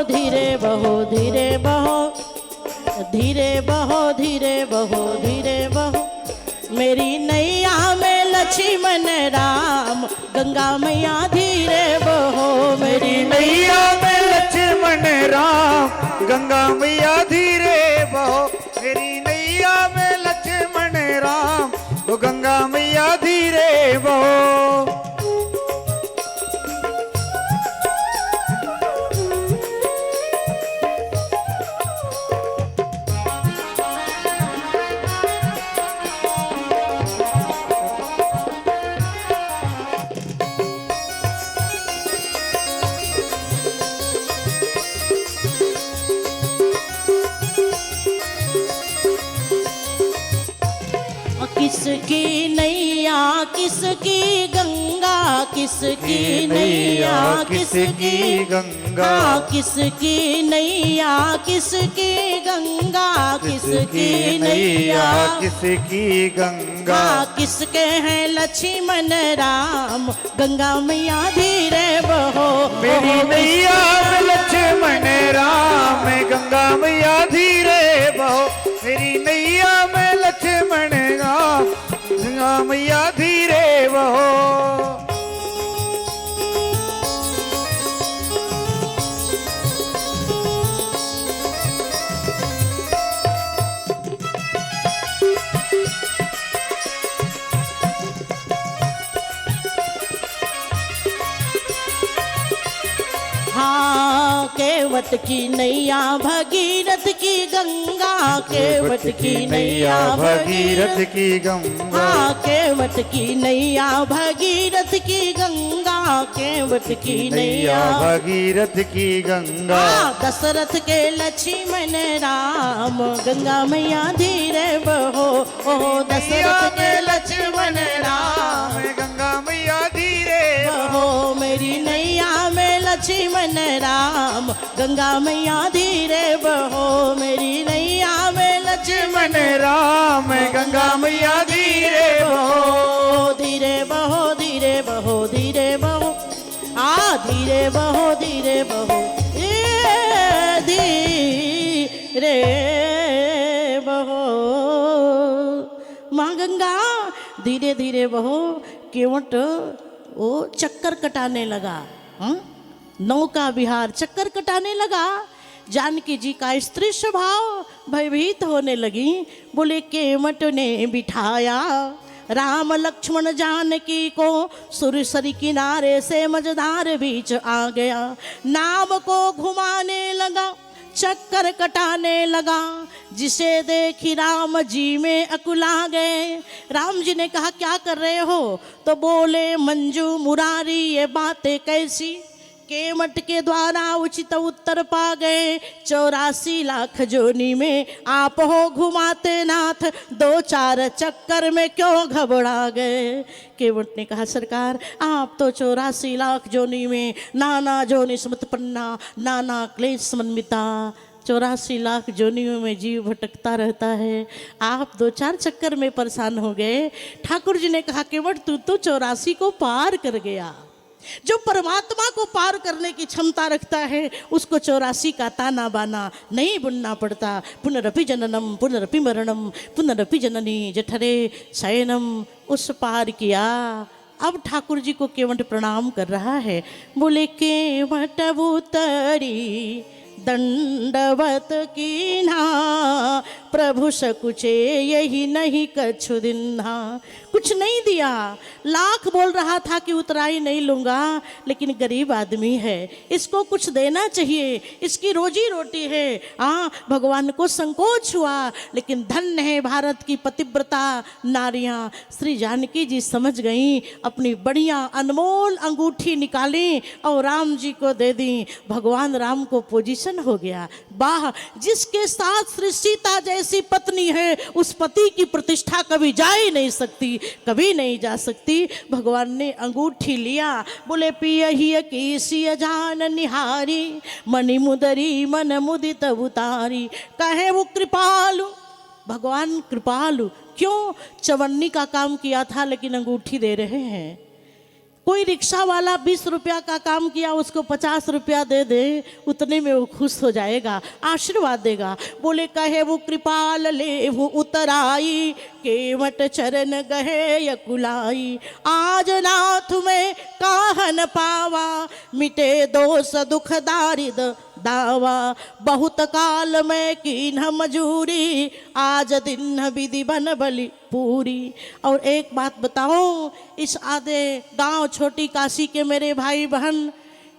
Speaker 1: धीरे बहो धीरे बहो, धीरे बहो धीरे बहो धीरे बहो। मेरी नैया में लक्ष्मण राम, गंगा मैया धीरे बहो। मेरी
Speaker 3: नैया में लक्ष्मण राम, गंगा मैया धीरे बहो। मेरी नैया में लक्ष्मण राम, वो गंगा मैया धीरे बहो।
Speaker 1: किसकी नैया किसकी गंगा, किसकी नैया किसकी
Speaker 3: गंगा,
Speaker 1: हाँ, किसकी नैया किसकी गंगा, किसकी नैया
Speaker 3: किसकी गंगा।
Speaker 1: हाँ, किसके हैं लक्ष्मण राम, गंगा मैया धीरे बहो।
Speaker 3: मेरी नैया में लक्ष्मण राम, गंगा मैया धीरे बहो। मेरी नैया में लक्ष्मण राम, गंगा मैया धीरे बहो।
Speaker 1: हाँ, केवट की नैया भगीरथ की गंगा, केवट की नैया
Speaker 3: भगीरथ की गंगा।
Speaker 1: हाँ, केवट की नैया भगीरथ की गंगा, केवट की नैया
Speaker 3: भगीरथ की गंगा।
Speaker 1: हाँ, दशरथ के लक्ष्मण राम, गंगा मैया धीरे बहो। ओ दशरथ के लक्ष्मण राम,
Speaker 3: गंगा मैया धीरे
Speaker 1: बहो। मेरी नैया में लक्ष्मण राम, गंगा मैया धीरे बहो। मेरी नैया में लक्ष्मण
Speaker 3: राम, गंगा मैया धीरे बहो।
Speaker 1: धीरे बहो, धीरे बहो, धीरे बहो, आ धीरे बहो, धीरे बहो, धीरे बहो। माँ गंगा धीरे धीरे बहो। केवट वो चक्कर कटाने लगा, नौका विहार चक्कर कटाने लगा। जानकी जी का स्त्री स्वभाव भयभीत होने लगी। बोले केवट ने बिठाया राम लक्ष्मण जानकी को, सुरसरी किनारे से मझधार बीच आ गया। नाव को घुमाने लगा, चक्कर कटाने लगा, जिसे देखी राम जी में अकुला गए। राम जी ने कहा क्या कर रहे हो? तो बोले मंजू मुरारी ये बातें कैसी? केवट के द्वारा उचित उत्तर पा गए। 84 लाख जोनी में आप हो घुमाते नाथ, 2-4 चक्कर में क्यों घबरा गए? केवट ने कहा सरकार आप तो 84 लाख जोनी में नाना जोनि समुत्पन्ना नाना क्लेश समन्विता, 84 लाख जोनियों में जीव भटकता रहता है, आप 2-4 चक्कर में परेशान हो गए। ठाकुर जी ने कहा केवट तू तो 84 को पार कर गया। जो परमात्मा को पार करने की क्षमता रखता है उसको 84 का ताना बाना नहीं बुनना पड़ता। पुनरपि जननम पुनरपि मरणम पुनरपि जननी जठरे शयनम, उस पार किया। अब ठाकुर जी को केवट प्रणाम कर रहा है। बोले केवट उतरी दंडवत कीन्हा, प्रभु सकुचे यही नहीं कछु दिन्हा। कुछ नहीं दिया, लाख बोल रहा था कि उतराई नहीं लूँगा, लेकिन गरीब आदमी है, इसको कुछ देना चाहिए, इसकी रोजी रोटी है। हाँ, भगवान को संकोच हुआ, लेकिन धन्य है भारत की पतिव्रता नारियाँ। श्री जानकी जी समझ गई, अपनी बढ़िया अनमोल अंगूठी निकाली और राम जी को दे दी। भगवान राम को पोजीशन हो गया। वाह, जिसके साथ श्री सीता जैसी पत्नी है उस पति की प्रतिष्ठा कभी जा ही नहीं सकती, कभी नहीं जा सकती। भगवान ने अंगूठी लिया, बोले पियहिय की सिय जान निहारी, मणि मुदरी मन मुदित उतारी। कहे वो कृपालु, भगवान कृपालु। क्यों? चवन्नी का काम किया था लेकिन अंगूठी दे रहे हैं। कोई रिक्शा वाला 20 रुपया का काम किया, उसको 50 रुपया दे दे, उतने में वो खुश हो जाएगा, आशीर्वाद देगा। बोले कहे वो कृपाल ले वो उतराई, केवट चरण गहे यकुलाई। आज नाथ में काहन पावा, मिटे दोष दुख दारिद दावा। बहुत काल में कीन्ह मजूरी, आज दिन विधि बन बलि पूरी। और एक बात बताओ, इस आधे गांव छोटी काशी के मेरे भाई बहन,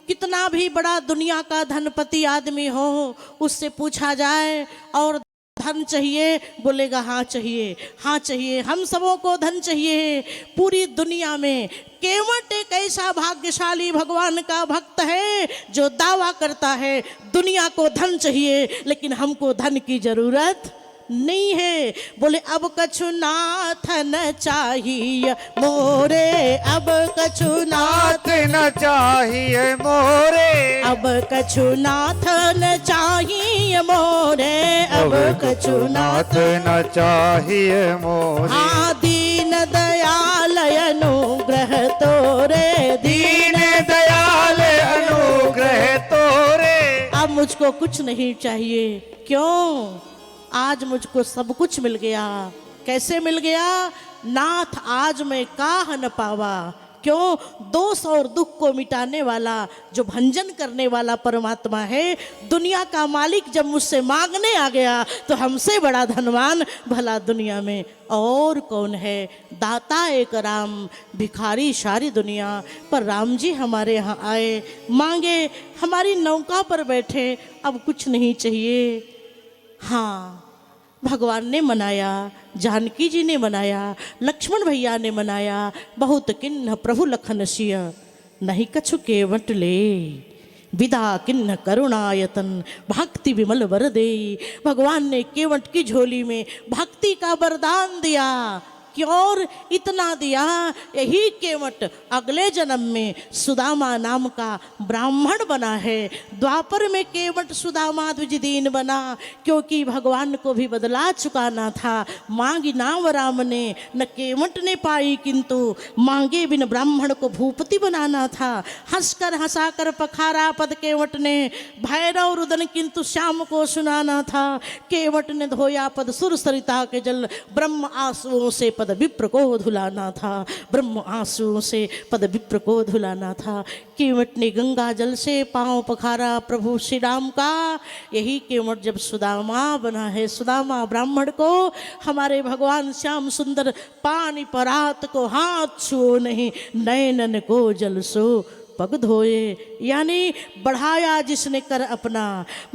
Speaker 1: कितना भी बड़ा दुनिया का धनपति आदमी हो, उससे पूछा जाए और धन चाहिए, बोलेगा हाँ चाहिए, हाँ चाहिए। हम सबों को धन चाहिए। पूरी दुनिया में केवट एक ऐसा भाग्यशाली भगवान का भक्त है जो दावा करता है दुनिया को धन चाहिए लेकिन हमको धन की जरूरत नहीं है। बोले अब कछु नाथ न चाहिए मोरे, अब कछु नाथ,
Speaker 3: नाथ न चाहिए मोरे,
Speaker 1: अब कछु नाथ न चाहिए मोरे, अब कछु नाथ।
Speaker 3: न चाहिए मोरे।
Speaker 1: हाँ दीन दयाल अनुग्रह तोरे,
Speaker 3: दीन दयाल अनुग्रह तोरे।
Speaker 1: अब मुझको कुछ नहीं चाहिए। क्यों? आज मुझको सब कुछ मिल गया। कैसे मिल गया? नाथ आज मैं काह न पावा। क्यों? दोष और दुख को मिटाने वाला, जो भंजन करने वाला परमात्मा है, दुनिया का मालिक जब मुझसे मांगने आ गया तो हमसे बड़ा धनवान भला दुनिया में और कौन है। दाता एक राम, भिखारी सारी दुनिया। पर राम जी हमारे यहाँ आए, मांगे, हमारी नौका पर बैठे, अब कुछ नहीं चाहिए। हाँ, भगवान ने मनाया, जानकी जी ने मनाया, लक्ष्मण भैया ने मनाया। बहुत किन्ह प्रभु लखन सिय, नहीं कछु केवट ले, विदा किन्ह करुणायतन, भक्ति विमल वर दे। भगवान ने केवट की झोली में भक्ति का वरदान दिया। कि और इतना दिया, यही केवट अगले जन्म में सुदामा नाम का ब्राह्मण बना है। द्वापर में केवट सुदामा द्विजदीन बना, क्योंकि भगवान को भी बदला चुकाना था। मांगी नाम राम ने, न केवट ने पाई, किंतु मांगे बिन ब्राह्मण को भूपति बनाना था। हंसकर हंसाकर पखारा पद केवट ने, भैरव रुदन किंतु श्याम को सुनाना था। केवट ने धोया पद सुर सरिता के जल, ब्रह्म आंसुओं से पद विप्र को धुलाना था, ब्रह्म आंसुओं से पद विप्र को धुलाना था। केवट ने गंगा जल से पांव पखारा प्रभु श्री राम का। यही केवट जब सुदामा बना है, सुदामा ब्राह्मण को हमारे भगवान श्याम सुंदर पानी परात को हाथ छुओ नहीं, नयनन को जल सो पग धोए। यानी बढ़ाया जिसने कर अपना,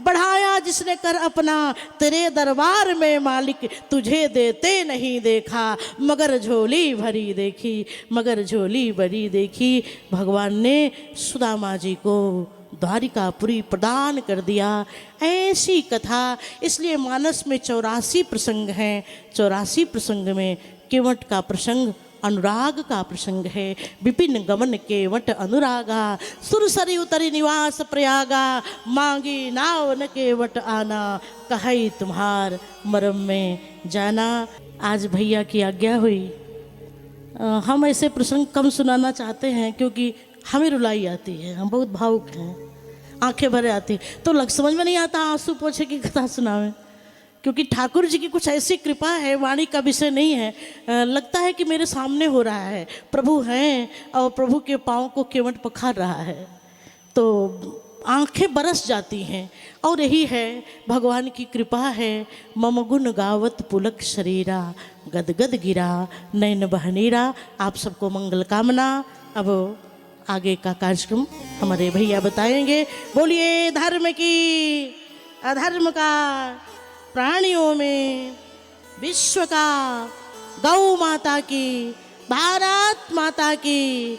Speaker 1: बढ़ाया जिसने कर अपना, तेरे दरबार में मालिक तुझे देते नहीं देखा, मगर झोली भरी देखी, मगर झोली भरी देखी। भगवान ने सुदामा जी को द्वारिकापुरी प्रदान कर दिया। ऐसी कथा, इसलिए मानस में 84 प्रसंग हैं। 84 प्रसंग में केवट का प्रसंग अनुराग का प्रसंग है। विपिन गमन केवट अनुरागा, सुरसरी उतरी निवास प्रयागा, मांगी नाव न केवट आना, कही तुम्हार मरम में जाना। आज भैया की आज्ञा हुई, हम ऐसे प्रसंग कम सुनाना चाहते हैं, क्योंकि हमें रुलाई आती है, हम बहुत भावुक हैं, आंखें भरे आती, तो समझ में नहीं आता आंसू पोछे की कथा सुनावें। क्योंकि ठाकुर जी की कुछ ऐसी कृपा है, वाणी का विषय नहीं है, लगता है कि मेरे सामने हो रहा है, प्रभु हैं और प्रभु के पाँव को केवट पखार रहा है, तो आंखें बरस जाती हैं। और यही है, भगवान की कृपा है। मम गुण गावत पुलक शरीरा, गदगद गिरा नैन बहनीरा। आप सबको मंगल कामना। अब आगे का कार्यक्रम हमारे भैया बताएंगे। बोलिए धर्म की, अधर्म का, प्राणियों में, विश्व का, गौ माता की, भारत माता की।